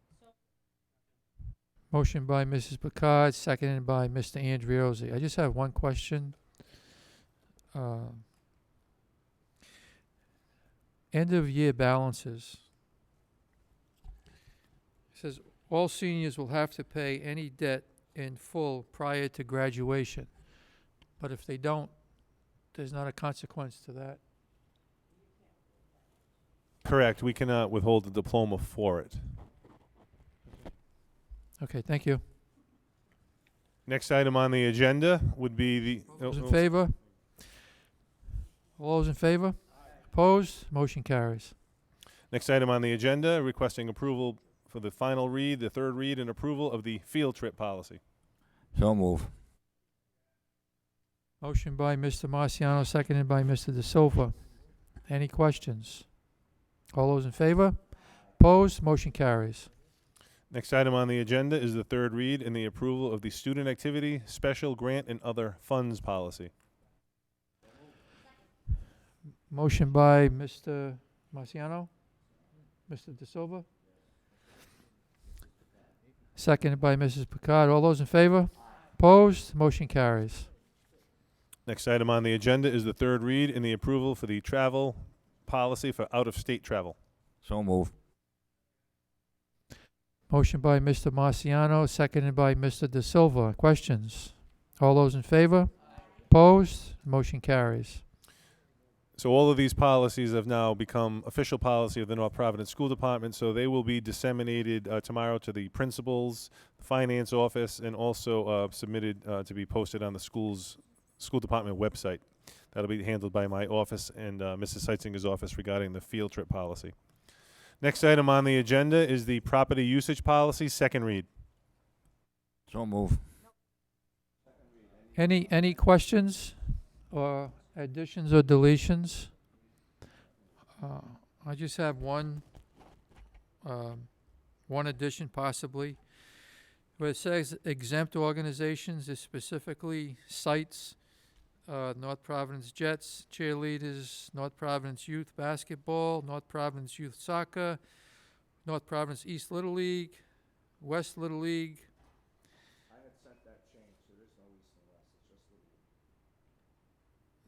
[SPEAKER 1] Motion by Mrs. Picard, seconded by Mr. Andriozzi. I just have one question. End of year balances. It says all seniors will have to pay any debt in full prior to graduation. But if they don't, there's not a consequence to that.
[SPEAKER 5] Correct. We cannot withhold the diploma for it.
[SPEAKER 1] Okay, thank you.
[SPEAKER 5] Next item on the agenda would be the...
[SPEAKER 1] Those in favor? All those in favor? Opposed? Motion carries.
[SPEAKER 5] Next item on the agenda, requesting approval for the final read, the third read, and approval of the field trip policy.
[SPEAKER 10] So move.
[SPEAKER 1] Motion by Mr. Marciano, seconded by Mr. De Silva. Any questions? All those in favor? Opposed? Motion carries.
[SPEAKER 5] Next item on the agenda is the third read and the approval of the Student Activity, Special Grant, and Other Funds Policy.
[SPEAKER 1] Motion by Mr. Marciano, Mr. De Silva. Seconded by Mrs. Picard. All those in favor? Opposed? Motion carries.
[SPEAKER 5] Next item on the agenda is the third read and the approval for the travel policy for out-of-state travel.
[SPEAKER 11] So move.
[SPEAKER 1] Motion by Mr. Marciano, seconded by Mr. De Silva. Questions? All those in favor? Opposed? Motion carries.
[SPEAKER 5] So all of these policies have now become official policy of the North Providence School Department, so they will be disseminated tomorrow to the principals, the finance office, and also submitted to be posted on the school department website. That'll be handled by my office and Mrs. Seitzinger's office regarding the field trip policy. Next item on the agenda is the property usage policy, second read.
[SPEAKER 11] So move.
[SPEAKER 1] Any questions or additions or deletions? I just have one addition possibly, where it says exempt organizations. It specifically cites North Providence Jets, cheerleaders, North Providence Youth Basketball, North Providence Youth Soccer, North Providence East Little League, West Little League.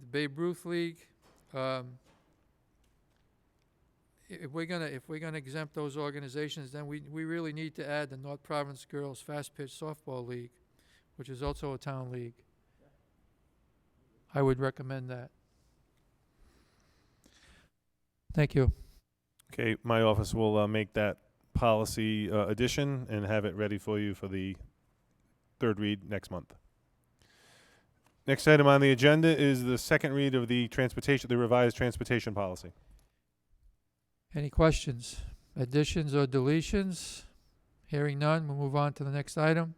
[SPEAKER 1] The Babe Ruth League. If we're gonna exempt those organizations, then we really need to add the North Providence Girls Fast Pitch Softball League, which is also a town league. I would recommend that. Thank you.
[SPEAKER 5] Okay, my office will make that policy addition and have it ready for you for the third read next month. Next item on the agenda is the second read of the revised transportation policy.
[SPEAKER 1] Any questions, additions, or deletions? Hearing none, we'll move on to the next item.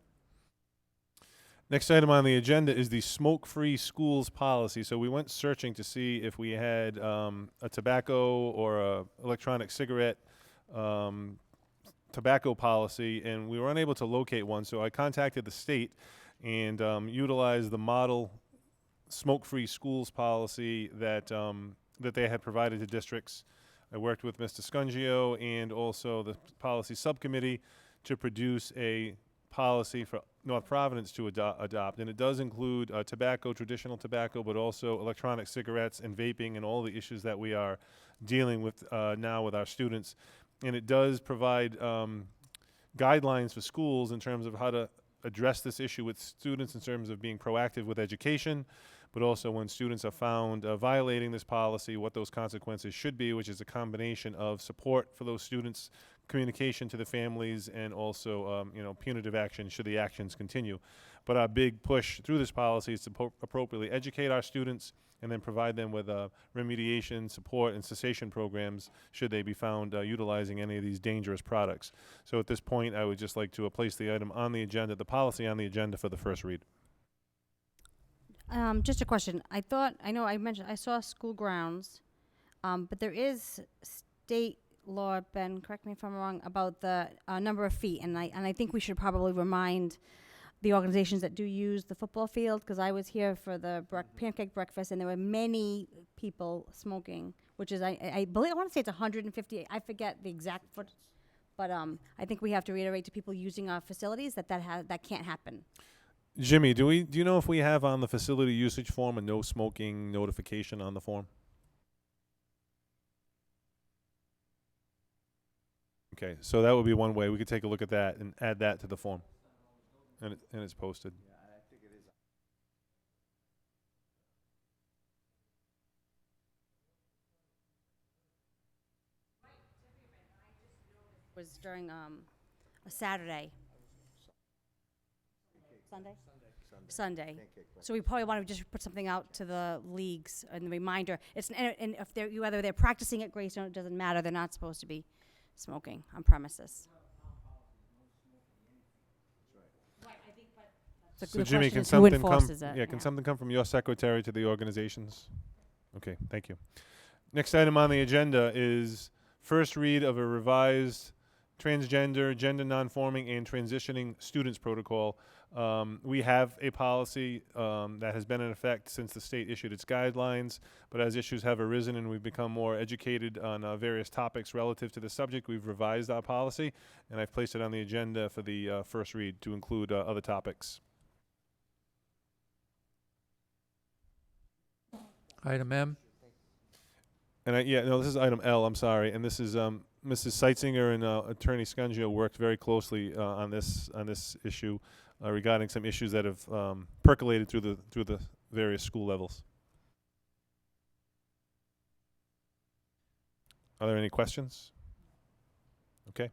[SPEAKER 5] Next item on the agenda is the smoke-free schools policy. So we went searching to see if we had a tobacco or a electronic cigarette tobacco policy, and we were unable to locate one. So I contacted the state and utilized the model smoke-free schools policy that they had provided to districts. I worked with Mr. Scungio and also the policy subcommittee to produce a policy for North Providence to adopt, and it does include tobacco, traditional tobacco, but also electronic cigarettes and vaping and all the issues that we are dealing with now with our students. And it does provide guidelines for schools in terms of how to address this issue with students in terms of being proactive with education, but also when students are found violating this policy, what those consequences should be, which is a combination of support for those students, communication to the families, and also punitive action should the actions continue. But our big push through this policy is to appropriately educate our students and then provide them with remediation, support, and cessation programs should they be found utilizing any of these dangerous products. So at this point, I would just like to place the item on the agenda, the policy on the agenda for the first read.
[SPEAKER 12] Just a question. I saw school grounds, but there is state law, Ben, correct me if I'm wrong, about the number of feet, and I think we should probably remind the organizations that do use the football field, because I was here for the pancake breakfast, and there were many people smoking, which is, I believe, I want to say it's 150, I forget the exact foot, but I think we have to reiterate to people using our facilities that can't happen.
[SPEAKER 5] Jimmy, do you know if we have on the facility usage form a no smoking notification on the form? Okay, so that would be one way. We could take a look at that and add that to the form. And it's posted.
[SPEAKER 12] It was during a Saturday. Sunday. So we probably want to just put something out to the leagues and the reminder. And if whether they're practicing at Greystone, it doesn't matter. They're not supposed to be smoking on premises.
[SPEAKER 5] So
[SPEAKER 12] the
[SPEAKER 5] Jimmy,
[SPEAKER 12] question
[SPEAKER 5] can
[SPEAKER 12] is who
[SPEAKER 5] something come?
[SPEAKER 12] enforces it?
[SPEAKER 5] Yeah, can something come from your secretary to the organizations? Okay, thank you. Next item on the agenda is first read of a revised transgender, gender nonforming, and transitioning students protocol. We have a policy that has been in effect since the state issued its guidelines, but as issues have arisen and we've become more educated on various topics relative to the subject, we've revised our policy, and I've placed it on the agenda for the first read to include other topics.
[SPEAKER 1] Item M.
[SPEAKER 5] And this is item L, I'm sorry, and this is Mrs. Seitzinger and Attorney Scungio worked very closely on this issue regarding some issues that have percolated through the various school levels. Are there any questions? Okay.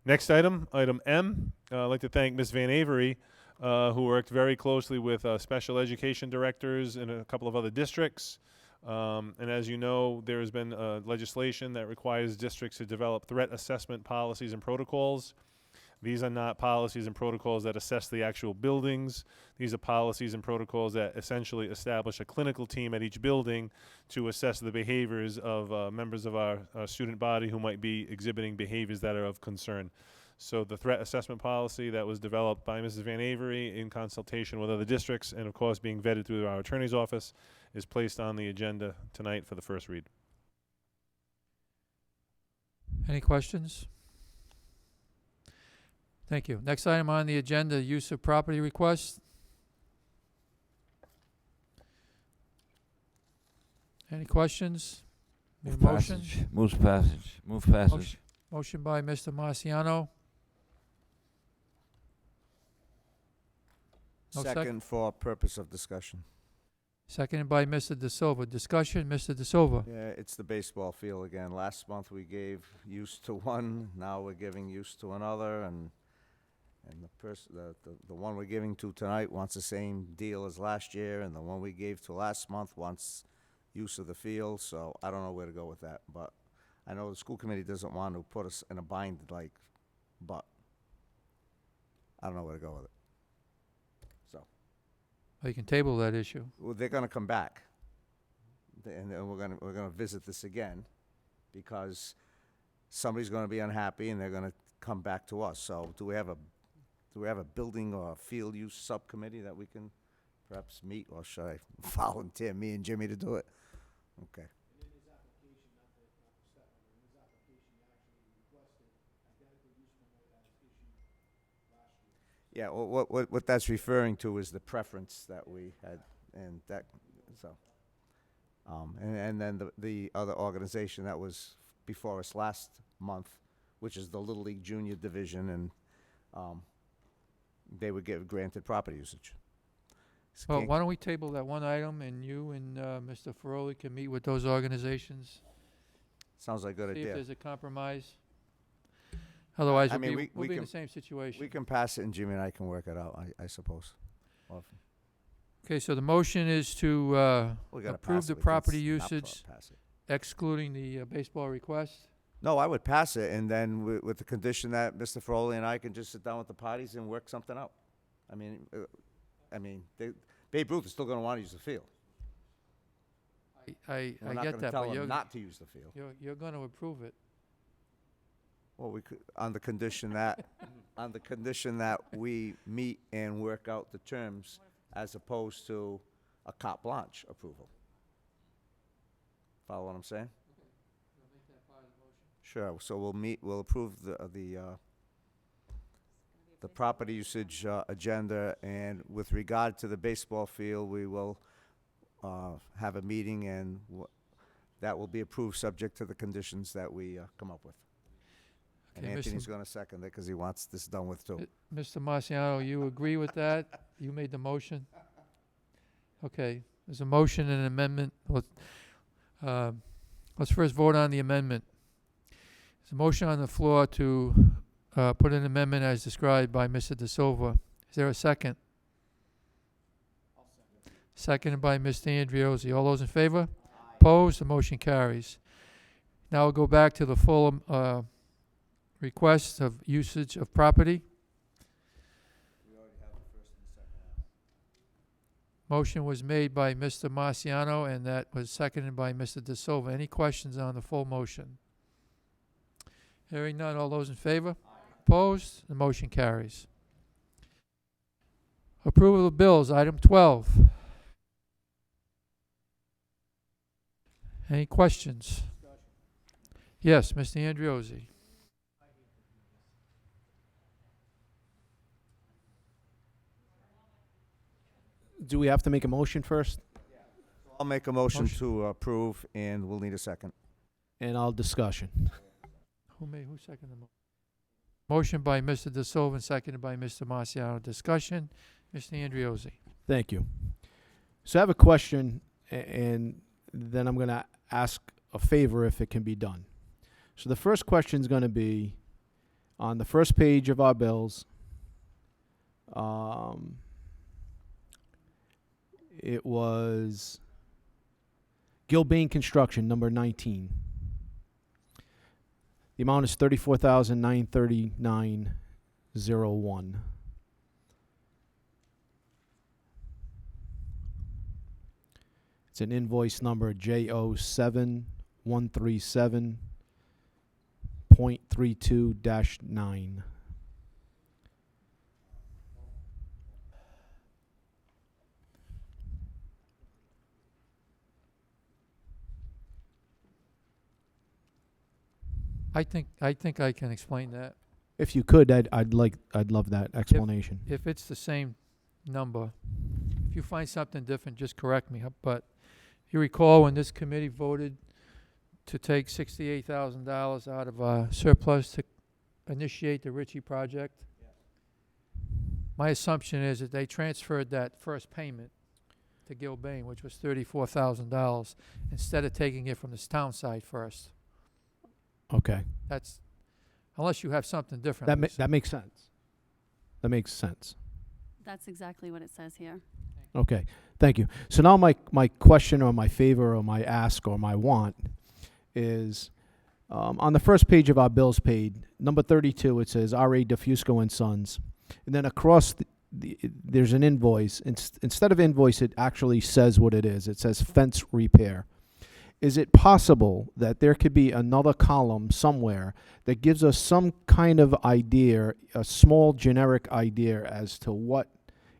[SPEAKER 5] Next item M. I'd like to thank Ms. Van Avery, who worked very closely with special education directors in a couple of other districts. And as you know, there has been legislation that requires districts to develop threat assessment policies and protocols. These are not policies and protocols that assess the actual buildings. These are policies and protocols that essentially establish a clinical team at each building to assess the behaviors of members of our student body who might be exhibiting behaviors that are of concern. So the threat assessment policy that was developed by Mrs. Van Avery in consultation with other districts and of course being vetted through our attorney's office is placed on the agenda tonight for the first read.
[SPEAKER 1] Any questions? Thank you. Next item on the agenda, use of property request. Any questions? Need a motion?
[SPEAKER 11] Move passage. Move passage.
[SPEAKER 1] Motion by Mr. Marciano. No
[SPEAKER 10] Second for purpose of discussion.
[SPEAKER 1] Seconded by Mr. De Silva. Discussion, Mr. De Silva.
[SPEAKER 10] Yeah, it's the baseball field again. Last month we gave use to one, now we're giving use to another, and the one we're giving to tonight wants the same deal as last year, and the one we gave to last month wants use of the field, so I don't know where to go with that, but I know the school committee doesn't want to put us in a bind, but I don't know where to go with it. So,
[SPEAKER 1] You can table that issue.
[SPEAKER 10] well, they're gonna come back, and then we're gonna visit this again, because somebody's gonna be unhappy, and they're gonna come back to us. So, do we have a building or field use subcommittee that we can perhaps meet, or should I volunteer me and Jimmy to do it? Okay. Yeah, well, what that's referring to is the preference that we had, and that, so. And then the other organization that was before us last month, which is the Little League Junior Division, and they would get granted property usage. So
[SPEAKER 1] Well,
[SPEAKER 10] can't-
[SPEAKER 1] why don't we table that one item, and you and Mr. Feroli can meet with those organizations,
[SPEAKER 10] Sounds like a good
[SPEAKER 1] see if
[SPEAKER 10] idea.
[SPEAKER 1] there's a compromise. Otherwise,
[SPEAKER 10] I
[SPEAKER 1] we'll
[SPEAKER 10] mean,
[SPEAKER 1] be
[SPEAKER 10] we
[SPEAKER 1] in
[SPEAKER 10] can-
[SPEAKER 1] the same situation.
[SPEAKER 10] We can pass it, and Jimmy and I can work it out, I suppose. Well,
[SPEAKER 1] Okay, so the motion is to
[SPEAKER 10] we gotta
[SPEAKER 1] approve
[SPEAKER 10] pass
[SPEAKER 1] the
[SPEAKER 10] it. We can't
[SPEAKER 1] property
[SPEAKER 10] not
[SPEAKER 1] usage,
[SPEAKER 10] pass it.
[SPEAKER 1] excluding the baseball request.
[SPEAKER 10] No, I would pass it, and then with the condition that Mr. Feroli and I can just sit down with the parties and work something out. I mean, Babe Ruth is still gonna wanna use the field.
[SPEAKER 1] I
[SPEAKER 10] We're not
[SPEAKER 1] get
[SPEAKER 10] gonna
[SPEAKER 1] that,
[SPEAKER 10] tell
[SPEAKER 1] but
[SPEAKER 10] him not to use the field.
[SPEAKER 1] you're going to approve it.
[SPEAKER 10] Well, we could, on the condition that we meet and work out the terms as opposed to a carte blanche approval. Follow what I'm saying? Sure, so we'll approve the property usage agenda, and with regard to the baseball field, we will have a meeting, and that will be approved subject to the conditions that we come up with. And
[SPEAKER 1] Okay,
[SPEAKER 10] Anthony's gonna second it, because he wants this done with too.
[SPEAKER 1] Mr. Marciano, you agree with that? You made the motion? Okay, there's a motion and an amendment. Let's first vote on the amendment. There's a motion on the floor to put an amendment as described by Mr. De Silva. Is there a second? Seconded by Mr. Andriozzi. All those in favor? Opposed? The motion carries. Now we'll go back to the full request of usage of property. Motion was made by Mr. Marciano, and that was seconded by Mr. De Silva. Any questions on the full motion? Hearing none, all those in favor? Opposed? The motion carries. Approval of bills, item 12. Any questions? Yes, Mr. Andriozzi.
[SPEAKER 13] Do we have to make a motion first?
[SPEAKER 10] I'll make a motion
[SPEAKER 1] Motion.
[SPEAKER 10] to approve, and we'll need a second.
[SPEAKER 13] And I'll discussion.
[SPEAKER 1] Who seconded the motion? Motion by Mr. De Silva and seconded by Mr. Marciano. Discussion, Mr. Andriozzi.
[SPEAKER 13] Thank you. So I have a question, and then I'm going to ask a favor if it can be done. So the first question is going to be on the first page of our bills. It was Gilbane Construction, number 19. The amount is $34,939.01. It's an invoice number J07-137.32-9.
[SPEAKER 1] I think I can explain that.
[SPEAKER 13] If you could, I'd love that explanation.
[SPEAKER 1] If it's the same number, if you find something different, just correct me. But you recall when this committee voted to take $68,000 out of surplus to initiate the Ritchie project? My assumption is that they transferred that first payment to Gilbane, which was $34,000, instead of taking it from this town side first.
[SPEAKER 13] Okay.
[SPEAKER 1] That's, unless you have something different.
[SPEAKER 13] That makes sense. That makes sense.
[SPEAKER 14] That's exactly what it says here.
[SPEAKER 13] Okay, thank you. So now my question or my favor or my ask or my want is on the first page of our bills paid, number 32, it says R.A. DeFusco and Sons. And then across there's an invoice. Instead of invoice, it actually says what it is. It says fence repair. Is it possible that there could be another column somewhere that gives us some kind of idea, a small generic idea as to what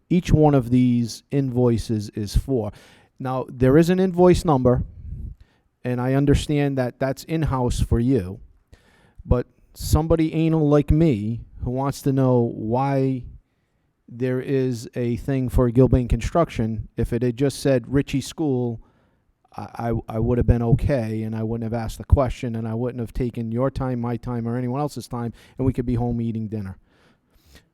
[SPEAKER 13] each one of these invoices is for? Now, there is an invoice number, and I understand that that's in-house for you, but somebody anal like me who wants to know why there is a thing for Gilbane Construction, if it had just said Ritchie School, I would have been okay, and I wouldn't have asked the question, and I wouldn't have taken your time, my time, or anyone else's time, and we could be home eating dinner.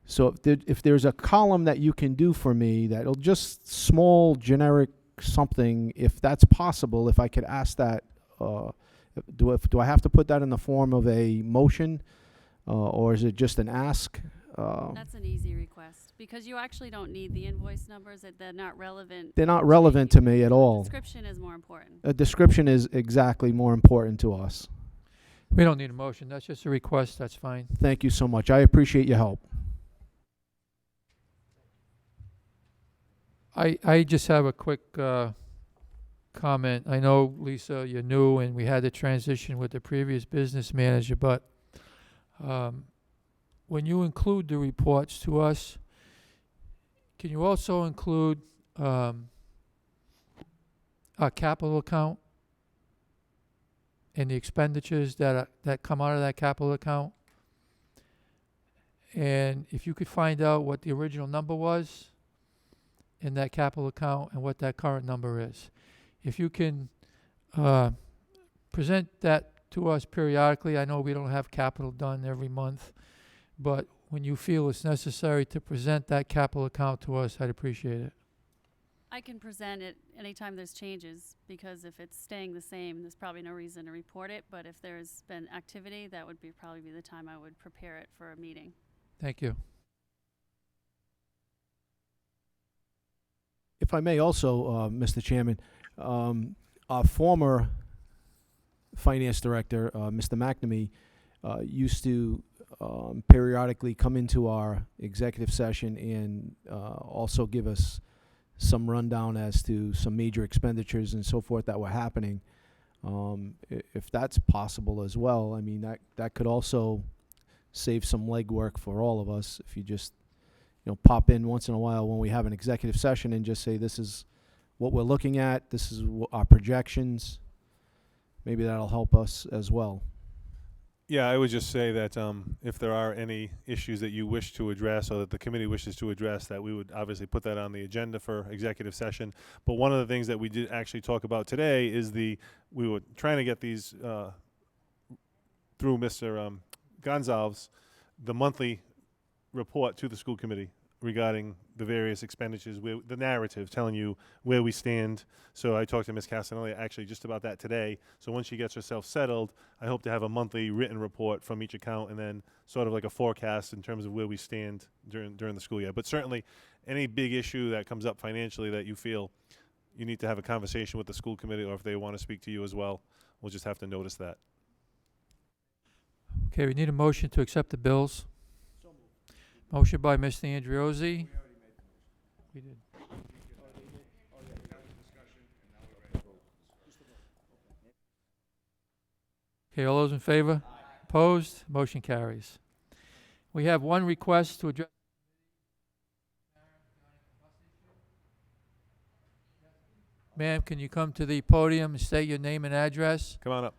[SPEAKER 13] So if there's a column that you can do for me that'll just small, generic something, if that's possible, if I could ask that, do I have to put that in the form of a motion, or is it just an ask?
[SPEAKER 14] That's an easy request, because you actually don't need the invoice numbers. They're not relevant.
[SPEAKER 13] They're not relevant to me at all.
[SPEAKER 14] Description is more important.
[SPEAKER 13] A description is exactly more important to us.
[SPEAKER 1] We don't need a motion. That's just a request. That's fine.
[SPEAKER 13] Thank you so much. I appreciate your help.
[SPEAKER 1] I just have a quick comment. I know, Lisa, you're new, and we had the transition with the previous business manager, but when you include the reports to us, can you also include a capital account and the expenditures that come out of that capital account? And if you could find out what the original number was in that capital account and what that current number is. If you can present that to us periodically. I know we don't have capital done every month, but when you feel it's necessary to present that capital account to us, I'd appreciate it.
[SPEAKER 14] I can present it anytime there's changes, because if it's staying the same, there's probably no reason to report it. But if there's been activity, that would probably be the time I would prepare it for a meeting.
[SPEAKER 1] Thank you.
[SPEAKER 13] If I may also, Mr. Chairman, our former finance director, Mr. McNamee, used to periodically come into our executive session and also give us some rundown as to some major expenditures and so forth that were happening. If that's possible as well, I mean, that could also save some legwork for all of us if you just, pop in once in a while when we have an executive session and just say, this is what we're looking at, this is our projections. Maybe that'll help us as well.
[SPEAKER 5] Yeah, I would just say that if there are any issues that you wish to address or that the committee wishes to address, that we would obviously put that on the agenda for executive session. But one of the things that we did actually talk about today is we were trying to get these through Mr. Gonzalez, the monthly report to the school committee regarding the various expenditures, the narrative telling you where we stand. So I talked to Ms. Castanelli actually just about that today. So once she gets herself settled, I hope to have a monthly written report from each account and then sort of like a forecast in terms of where we stand during the school year. But certainly any big issue that comes up financially that you feel you need to have a conversation with the school committee, or if they want to speak to you as well, we'll just have to notice that.
[SPEAKER 1] Okay, we need a motion to accept the bills. Motion by Mr. Andriozzi. We did. Okay, all those in favor? Opposed? Motion carries. We have one request to address. Ma'am, can you come to the podium and state your name and address?
[SPEAKER 5] Come on up.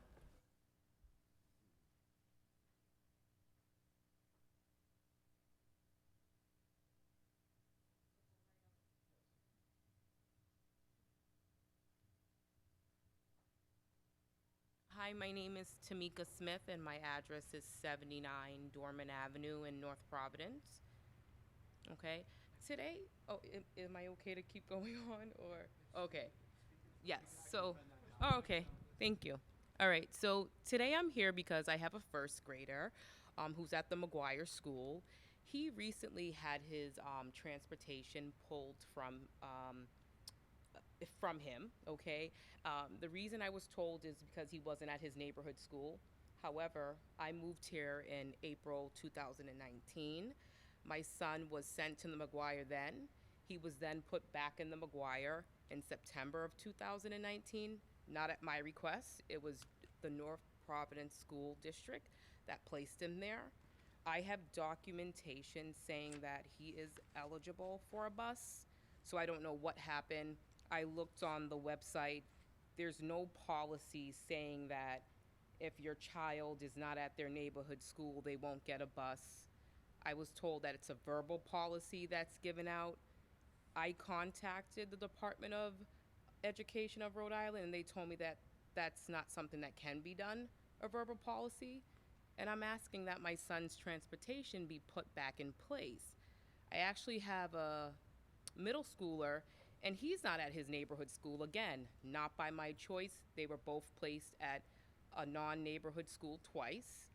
[SPEAKER 15] Hi, my name is Tamika Smith, and my address is 79 Dorman Avenue in North Providence. Okay. Today, am I okay to keep going on, or? Okay. Yes. So, okay. Thank you. All right. So today I'm here because I have a first grader who's at the McGuire School. He recently had his transportation pulled from him, okay? The reason I was told is because he wasn't at his neighborhood school. However, I moved here in April 2019. My son was sent to the McGuire then. He was then put back in the McGuire in September of 2019, not at my request. It was the North Providence School District that placed him there. I have documentation saying that he is eligible for a bus, so I don't know what happened. I looked on the website. There's no policy saying that if your child is not at their neighborhood school, they won't get a bus. I was told that it's a verbal policy that's given out. I contacted the Department of Education of Rhode Island, and they told me that that's not something that can be done, a verbal policy. And I'm asking that my son's transportation be put back in place. I actually have a middle schooler, and he's not at his neighborhood school. Again, not by my choice. They were both placed at a non-neighborhood school twice.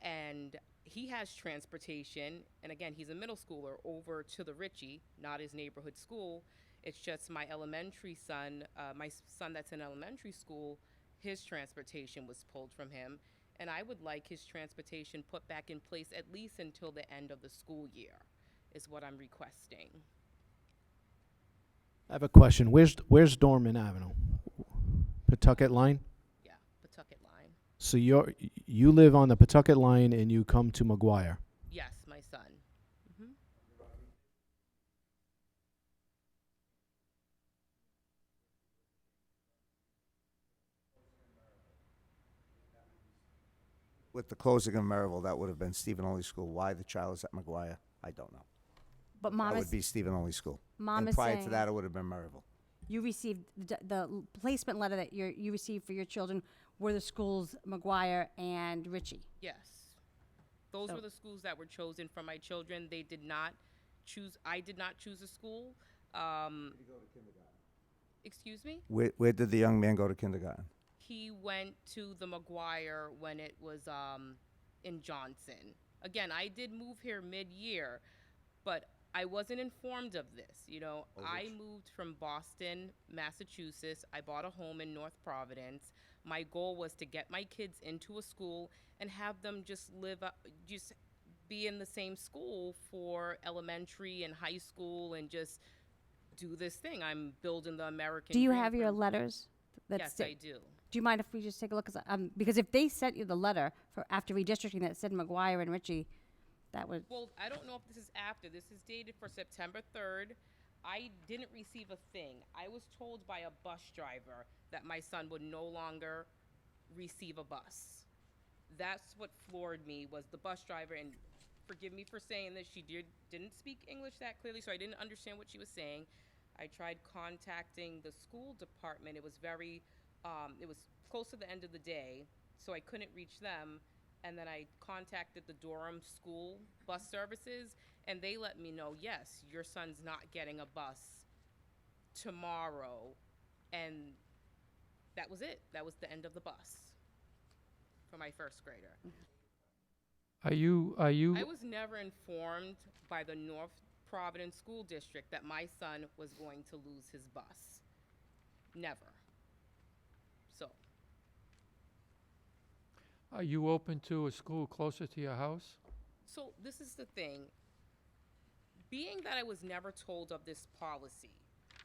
[SPEAKER 15] And he has transportation, and again, he's a middle schooler, over to the Ritchie, not his neighborhood school. It's just my elementary son, my son that's in elementary school, his transportation was pulled from him. And I would like his transportation put back in place at least until the end of the school year, is what I'm requesting.
[SPEAKER 13] I have a question. Where's Dorman Avenue? Pawtucket line?
[SPEAKER 15] Yeah, Pawtucket line.
[SPEAKER 13] So you live on the Pawtucket line and you come to McGuire.
[SPEAKER 15] Yes, my son.
[SPEAKER 10] With the closing of Maryville, that would have been Stephen Only School. Why the child is at McGuire, I don't know.
[SPEAKER 12] But mom
[SPEAKER 10] That
[SPEAKER 12] is
[SPEAKER 10] would be Stephen Only School.
[SPEAKER 12] mom
[SPEAKER 10] And
[SPEAKER 12] is
[SPEAKER 10] prior
[SPEAKER 12] saying
[SPEAKER 10] to that, it would have been Maryville.
[SPEAKER 12] you received the placement letter that you received for your children were the schools McGuire and Ritchie.
[SPEAKER 15] Yes. Those
[SPEAKER 12] So-
[SPEAKER 15] were the schools that were chosen for my children. They did not choose, I did not choose a school. Excuse me?
[SPEAKER 10] Where did the young man go to kindergarten?
[SPEAKER 15] He went to the McGuire when it was in Johnson. Again, I did move here mid-year, but I wasn't informed of this. You know, I moved from Boston, Massachusetts. I bought a home in North Providence. My goal was to get my kids into a school and have them just just be in the same school for elementary and high school, and just do this thing. I'm building the American
[SPEAKER 12] Do you
[SPEAKER 15] dream
[SPEAKER 12] have
[SPEAKER 15] for-
[SPEAKER 12] your letters?
[SPEAKER 15] Yes, I do.
[SPEAKER 12] Do you mind if we just take a look? Because if they sent you the letter for after redistricting that said McGuire and Ritchie, that would.
[SPEAKER 15] Well, I don't know if this is after. This is dated for September 3rd. I didn't receive a thing. I was told by a bus driver that my son would no longer receive a bus. That's what floored me, was the bus driver, and forgive me for saying this, she didn't speak English that clearly, so I didn't understand what she was saying. I tried contacting the school department. It was it was close to the end of the day, so I couldn't reach them. And then I contacted the Durham school bus services, and they let me know, yes, your son's not getting a bus tomorrow. And that was it. That was the end of the bus for my first grader.
[SPEAKER 1] Are you
[SPEAKER 15] I was never informed by the North Providence School District that my son was going to lose his bus. Never. So,
[SPEAKER 1] are you open to a school closer to your house?
[SPEAKER 15] so this is the thing. Being that I was never told of this policy,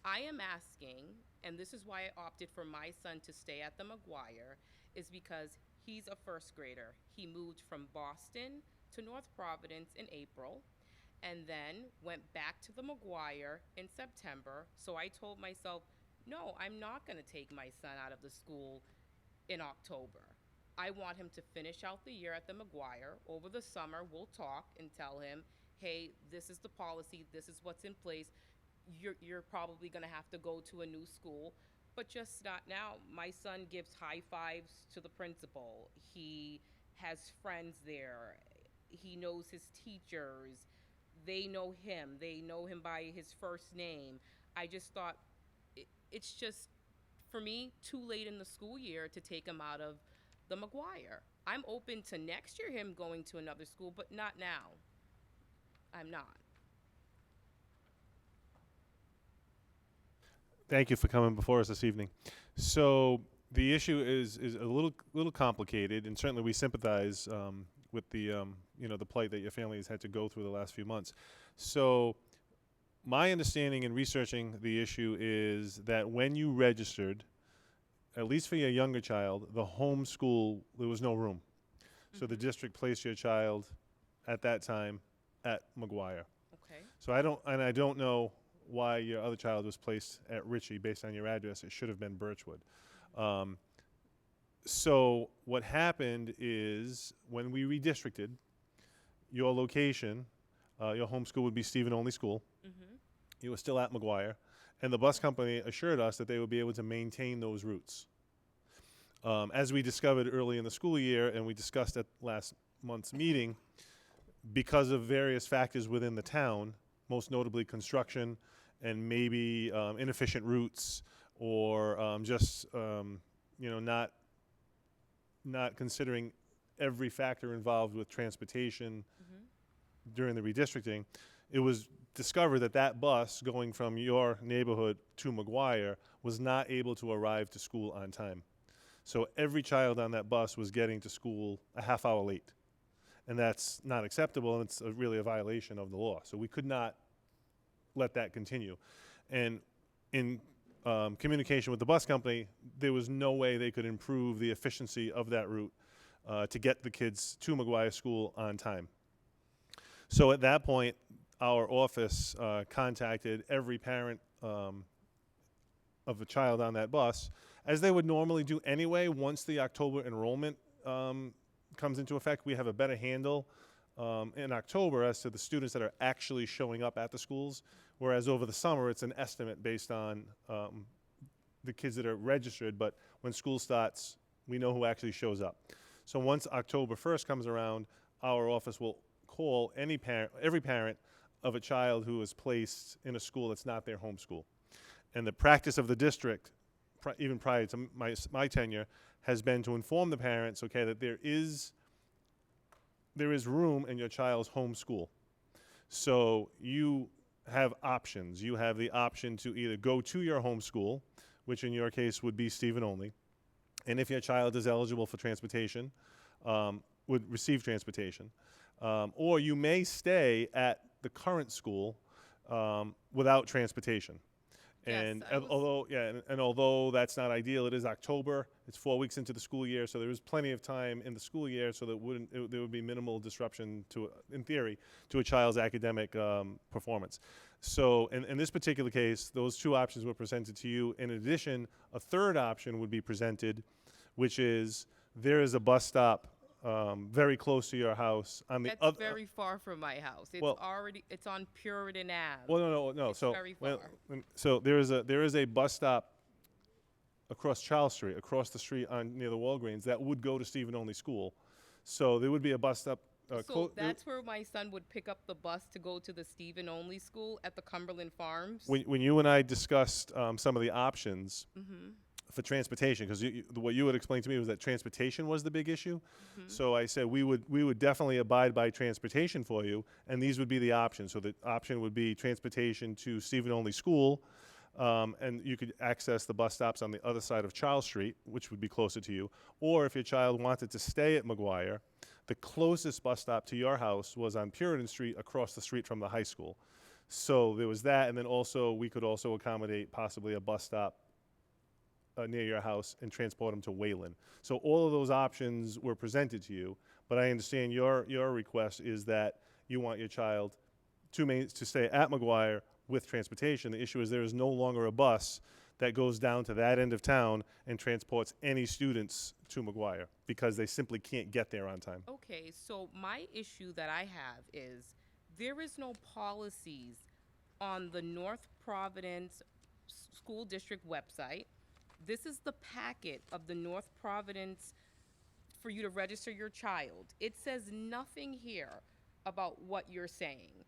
[SPEAKER 15] I am asking, and this is why I opted for my son to stay at the McGuire, is because he's a first grader. He moved from Boston to North Providence in April, and then went back to the McGuire in September. So I told myself, no, I'm not going to take my son out of the school in October. I want him to finish out the year at the McGuire. Over the summer, we'll talk and tell him, hey, this is the policy, this is what's in place. You're probably going to have to go to a new school, but just not now. My son gives high fives to the principal. He has friends there. He knows his teachers. They know him. They know him by his first name. I just thought it's just, for me, too late in the school year to take him out of the McGuire. I'm open to next year him going to another school, but not now. I'm not.
[SPEAKER 5] Thank you for coming before us this evening. So the issue is a little complicated, and certainly we sympathize with the the plight that your family has had to go through the last few months. So my understanding in researching the issue is that when you registered, at least for your younger child, the home school, there was no room. So the district placed your child at that time at McGuire.
[SPEAKER 15] Okay.
[SPEAKER 5] So I don't know why your other child was placed at Ritchie based on your address. It should have been Birchwood. So what happened is when we redistricted, your location, your home school would be Stephen-only school.
[SPEAKER 15] Mm-hmm.
[SPEAKER 5] You were still at McGuire, and the bus company assured us that they would be able to maintain those routes. As we discovered early in the school year, and we discussed at last month's meeting, because of various factors within the town, most notably construction and maybe inefficient routes, or just not considering every factor involved with transportation during the redistricting, it was discovered that that bus going from your neighborhood to McGuire was not able to arrive to school on time. So every child on that bus was getting to school a half hour late. And that's not acceptable, and it's really a violation of the law. So we could not let that continue. And in communication with the bus company, there was no way they could improve the efficiency of that route to get the kids to McGuire School on time. So at that point, our office contacted every parent of a child on that bus, as they would normally do anyway. Once the October enrollment comes into effect, we have a better handle in October as to the students that are actually showing up at the schools, whereas over the summer it's an estimate based on the kids that are registered, but when school starts, we know who actually shows up. So once October 1st comes around, our office will call every parent of a child who is placed in a school that's not their home school. And the practice of the district, even prior to my tenure, has been to inform the parents, okay, that there is room in your child's home school. So you have options. You have the option to either go to your home school, which in your case would be Stephen only, and if your child is eligible for transportation, would receive transportation. Or you may stay at the current school without transportation.
[SPEAKER 15] Yes, I was-
[SPEAKER 5] although that's not ideal, it is October. It's 4 weeks into the school year, so there is plenty of time in the school year, so that there would be minimal disruption to, in theory, to a child's academic performance. So, in this particular case, those two options were presented to you. In addition, a third option would be presented, which is there is a bus stop very close to your house on the
[SPEAKER 15] That's
[SPEAKER 5] other.
[SPEAKER 15] very far from my house. It's
[SPEAKER 5] Well-
[SPEAKER 15] it's on Puritan Ave.
[SPEAKER 5] Well, no.
[SPEAKER 15] It's
[SPEAKER 5] So,
[SPEAKER 15] very far.
[SPEAKER 5] so there is a bus stop across Charles Street, across the street near the Walgreens that would go to Stephen Only School. So there would be a bus stop.
[SPEAKER 15] So that's where my son would pick up the bus to go to the Stephen Only School at the Cumberland Farms.
[SPEAKER 5] When you and I discussed some of the options
[SPEAKER 15] Mm-hmm.
[SPEAKER 5] for transportation, because what you had explained to me was that transportation was the big issue.
[SPEAKER 15] Mm-hmm.
[SPEAKER 5] So I said we would definitely abide by transportation for you, and these would be the options. So the option would be transportation to Stephen Only School, and you could access the bus stops on the other side of Charles Street, which would be closer to you. Or if your child wanted to stay at McGuire, the closest bus stop to your house was on Puritan Street, across the street from the high school. So there was that, and then also we could also accommodate possibly a bus stop near your house and transport them to Wayland. So all of those options were presented to you, but I understand your request is that you want your child to stay at McGuire with transportation. The issue is there is no longer a bus that goes down to that end of town and transports any students to McGuire because they simply can't get there on time.
[SPEAKER 15] Okay, so my issue that I have is there is no policies on the North Providence School District website. This is the packet of the North Providence for you to register your child. It says nothing here about what you're saying.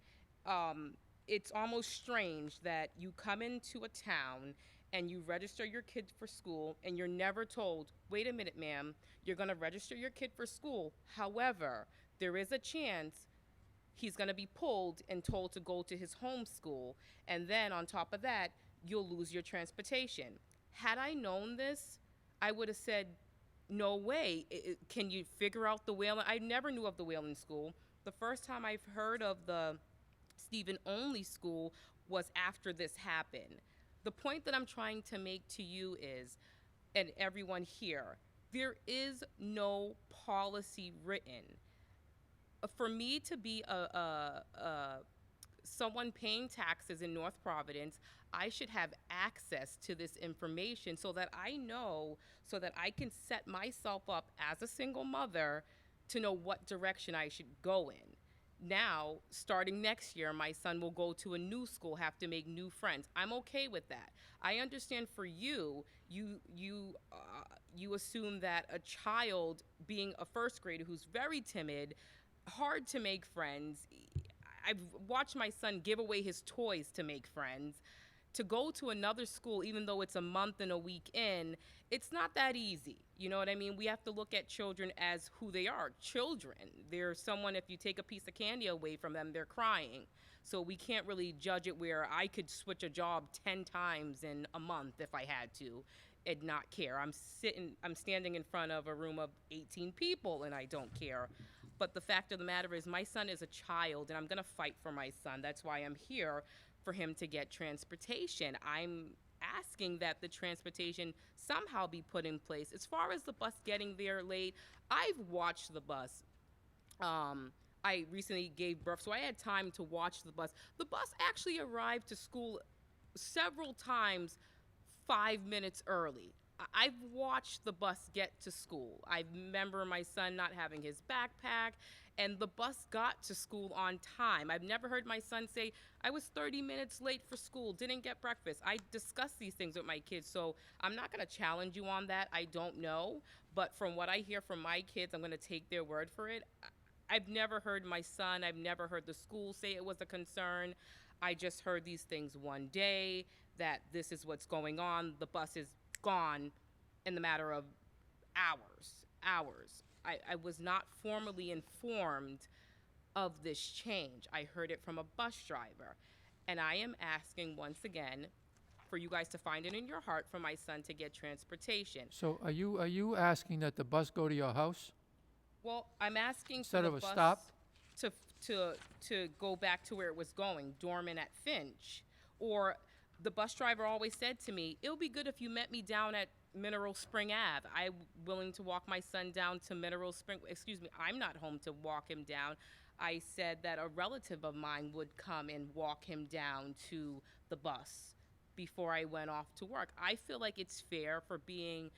[SPEAKER 15] It's almost strange that you come into a town and you register your kid for school and you're never told, wait a minute, ma'am, you're going to register your kid for school. However, there is a chance he's going to be pulled and told to go to his home school. And then on top of that, you'll lose your transportation. Had I known this, I would have said, no way. Can you figure out the Wayland? I never knew of the Wayland School. The first time I've heard of the Stephen Only School was after this happened. The point that I'm trying to make to you is, and everyone here, there is no policy written. For me to be someone paying taxes in North Providence, I should have access to this information so that I know, so that I can set myself up as a single mother to know what direction I should go in. Now, starting next year, my son will go to a new school, have to make new friends. I'm okay with that. I understand for you, you assume that a child being a first grader who's very timid, hard to make friends. I've watched my son give away his toys to make friends. To go to another school, even though it's a month and a week in, it's not that easy. You know what I mean? We have to look at children as who they are, children. They're someone, if you take a piece of candy away from them, they're crying. So we can't really judge it where I could switch a job 10 times in a month if I had to and not care. I'm standing in front of a room of 18 people and I don't care. But the fact of the matter is my son is a child and I'm gonna fight for my son. That's why I'm here, for him to get transportation. I'm asking that the transportation somehow be put in place. As far as the bus getting there late, I've watched the bus. I recently gave birth, so I had time to watch the bus. The bus actually arrived to school several times 5 minutes early. I've watched the bus get to school. I remember my son not having his backpack, and the bus got to school on time. I've never heard my son say, I was 30 minutes late for school, didn't get breakfast. I discuss these things with my kids, so I'm not gonna challenge you on that. I don't know, but from what I hear from my kids, I'm gonna take their word for it. I've never heard my son, I've never heard the school say it was a concern. I just heard these things one day, that this is what's going on. The bus is gone in the matter of hours. I was not formally informed of this change. I heard it from a bus driver. And I am asking once again for you guys to find it in your heart for my son to get transportation.
[SPEAKER 1] So are you asking that the bus go to your house?
[SPEAKER 15] Well, I'm asking
[SPEAKER 1] Instead
[SPEAKER 15] for
[SPEAKER 1] of
[SPEAKER 15] the
[SPEAKER 1] a
[SPEAKER 15] bus
[SPEAKER 1] stop?
[SPEAKER 15] to go back to where it was going, Dorman at Finch. Or the bus driver always said to me, "It would be good if you met me down at Mineral Spring Ave." I'm willing to walk my son down to Mineral Spring. Excuse me, I'm not home to walk him down. I said that a relative of mine would come and walk him down to the bus before I went off to work. I feel like it's fair for being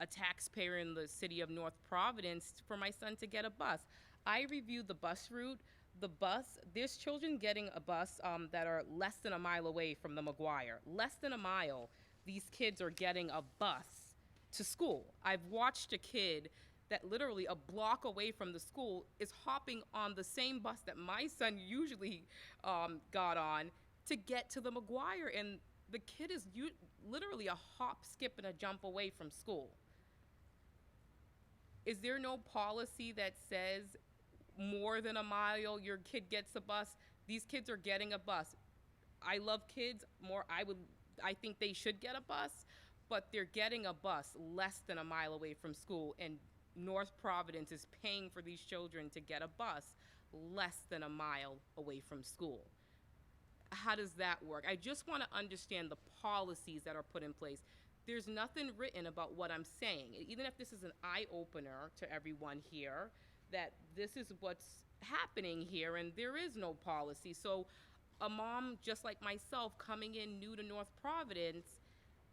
[SPEAKER 15] a taxpayer in the city of North Providence for my son to get a bus. I reviewed the bus route. The bus, there's children getting a bus that are less than a mile away from the McGuire. Less than a mile, these kids are getting a bus to school. I've watched a kid that literally a block away from the school is hopping on the same bus that my son usually got on to get to the McGuire. And the kid is literally a hop, skip, and a jump away from school. Is there no policy that says more than a mile your kid gets a bus? These kids are getting a bus. I love kids more. I think they should get a bus, but they're getting a bus less than a mile away from school, and North Providence is paying for these children to get a bus less than a mile away from school. How does that work? I just want to understand the policies that are put in place. There's nothing written about what I'm saying. Even if this is an eye-opener to everyone here, that this is what's happening here and there is no policy. So a mom just like myself coming in new to North Providence,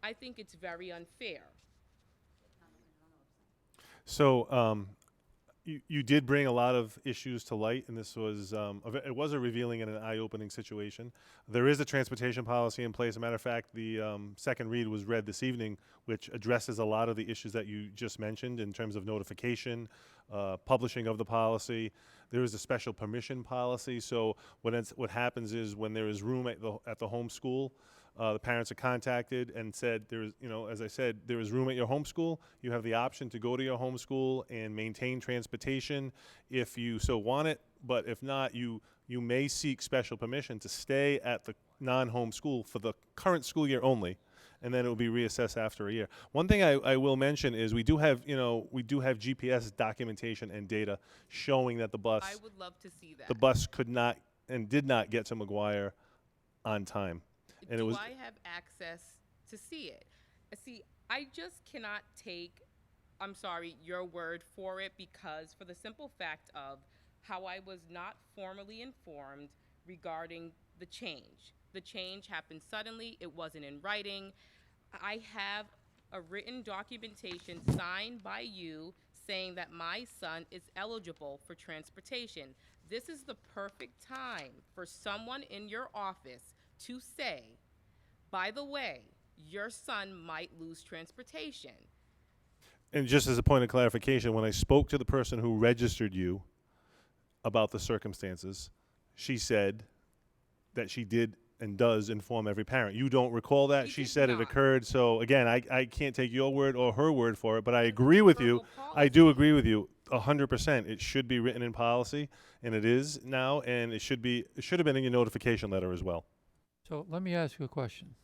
[SPEAKER 15] I think it's very unfair.
[SPEAKER 5] So you did bring a lot of issues to light, and this was it was a revealing and an eye-opening situation. There is a transportation policy in place. As a matter of fact, the second read was read this evening, which addresses a lot of the issues that you just mentioned in terms of notification, publishing of the policy. There is a special permission policy. So what happens is when there is room at the home school, the parents are contacted and said, as I said, there is room at your home school. You have the option to go to your home school and maintain transportation if you so want it. But if not, you may seek special permission to stay at the non-home school for the current school year only, and then it will be reassessed after a year. One thing I will mention is we do have GPS documentation and data showing that the bus.
[SPEAKER 15] I would love to see that.
[SPEAKER 5] The bus could not and did not get to McGuire on time. And
[SPEAKER 15] Do I have access to see it? See, I just cannot take, I'm sorry, your word for it, because for the simple fact of how I was not formally informed regarding the change. The change happened suddenly. It wasn't in writing. I have a written documentation signed by you saying that my son is eligible for transportation. This is the perfect time for someone in your office to say, by the way, your son might lose transportation.
[SPEAKER 5] And just as a point of clarification, when I spoke to the person who registered you about the circumstances, she said that she did and does inform every parent. You don't recall that? She said it occurred. So again, I can't take your word or her word for it, but I agree with you. I do agree with you 100%. It should be written in policy, and it is now, and it should have been in your notification letter as well.
[SPEAKER 1] So let me ask you a question.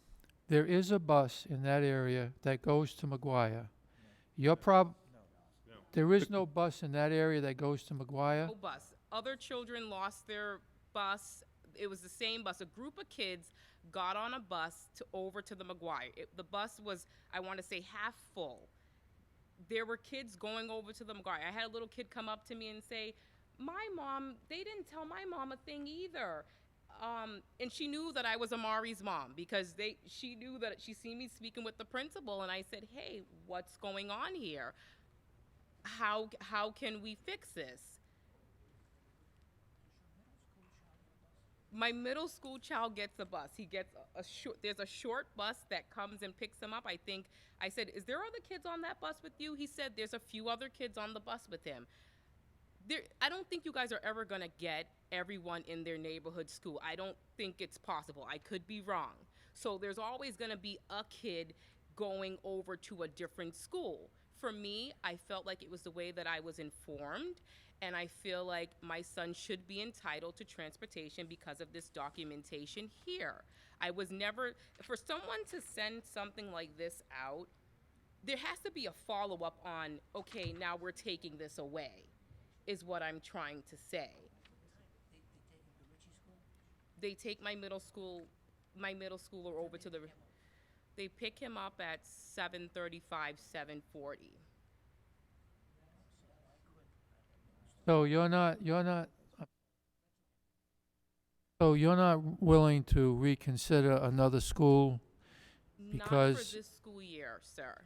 [SPEAKER 1] There is a bus in that area that goes to McGuire. There is no bus in that area that goes to McGuire?
[SPEAKER 15] No bus. Other children lost their bus. It was the same bus. A group of kids got on a bus over to the McGuire. The bus was, I want to say, half full. There were kids going over to the McGuire. I had a little kid come up to me and say, my mom, they didn't tell my mom a thing either. And she knew that I was Amari's mom because she knew that she seen me speaking with the principal, and I said, hey, what's going on here? How can we fix this? My middle school child gets a bus. He gets there's a short bus that comes and picks him up. I said, is there other kids on that bus with you? He said, there's a few other kids on the bus with him. I don't think you guys are ever going to get everyone in their neighborhood school. I don't think it's possible. I could be wrong. So there's always going to be a kid going over to a different school. For me, I felt like it was the way that I was informed, and I feel like my son should be entitled to transportation because of this documentation here. I was never, for someone to send something like this out, there has to be a follow-up on, okay, now we're taking this away, is what I'm trying to say. They take my middle school my middle schooler over to the, they pick him up at 7:35, 7:40.
[SPEAKER 1] So you're not willing to reconsider another school?
[SPEAKER 15] Not
[SPEAKER 1] Because-
[SPEAKER 15] for this school year, sir.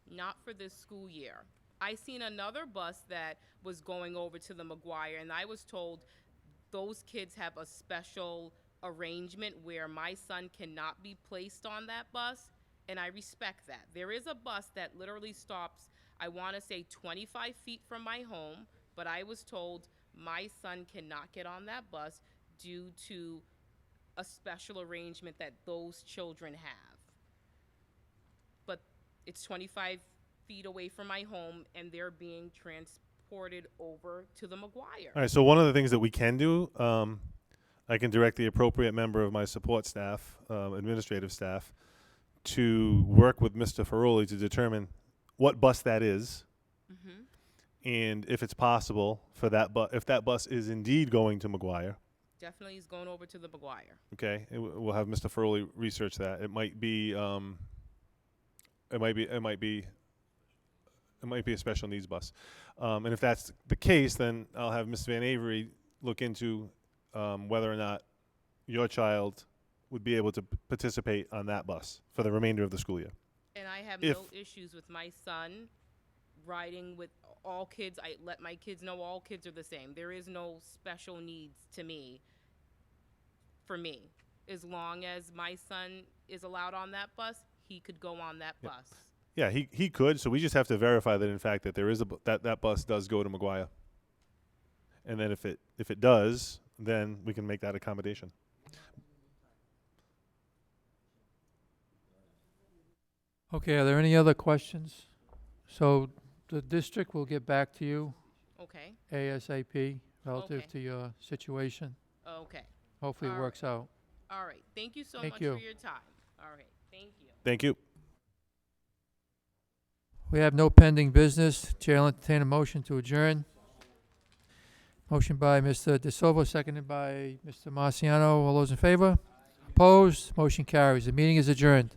[SPEAKER 15] Not for this school year. I seen another bus that was going over to the McGuire, and I was told those kids have a special arrangement where my son cannot be placed on that bus, and I respect that. There is a bus that literally stops, I want to say 25 feet from my home, but I was told my son cannot get on that bus due to a special arrangement that those children have. But it's 25 feet away from my home, and they're being transported over to the McGuire.
[SPEAKER 5] All right, so one of the things that we can do, I can direct the appropriate member of my support staff, administrative staff, to work with Mr. Ferroli to determine what bus that is,
[SPEAKER 15] Mhm.
[SPEAKER 5] and if it's possible for that if that bus is indeed going to McGuire,
[SPEAKER 15] Definitely is going over to the McGuire.
[SPEAKER 5] okay, we'll have Mr. Ferroli research that. It might be a special needs bus, and if that's the case, then I'll have Ms. Van Avery look into whether or not your child would be able to participate on that bus for the remainder of the school year.
[SPEAKER 15] And I have
[SPEAKER 5] If-
[SPEAKER 15] no issues with my son riding with all kids. I let my kids know all kids are the same. There is no special needs to me, for me. As long as my son is allowed on that bus, he could go on that
[SPEAKER 5] Yep.
[SPEAKER 15] bus.
[SPEAKER 5] Yeah, he could. So we just have to verify that in fact that there is that bus does go to McGuire, and then if it does, then we can make that accommodation.
[SPEAKER 1] Okay, are there any other questions? So the district will get back to you
[SPEAKER 15] Okay,
[SPEAKER 1] ASAP relative
[SPEAKER 15] Okay.
[SPEAKER 1] to your situation.
[SPEAKER 15] okay.
[SPEAKER 1] Hopefully it
[SPEAKER 15] All
[SPEAKER 1] works out.
[SPEAKER 15] All right. Thank you so
[SPEAKER 1] Thank
[SPEAKER 15] much
[SPEAKER 1] you.
[SPEAKER 15] for your time. All right. Thank you.
[SPEAKER 5] Thank you.
[SPEAKER 1] We have no pending business. Chair will entertain a motion to adjourn. Motion by Mr. De Silva, seconded by Mr. Marciano. All those in favor? Opposed? Motion carries. The meeting is adjourned.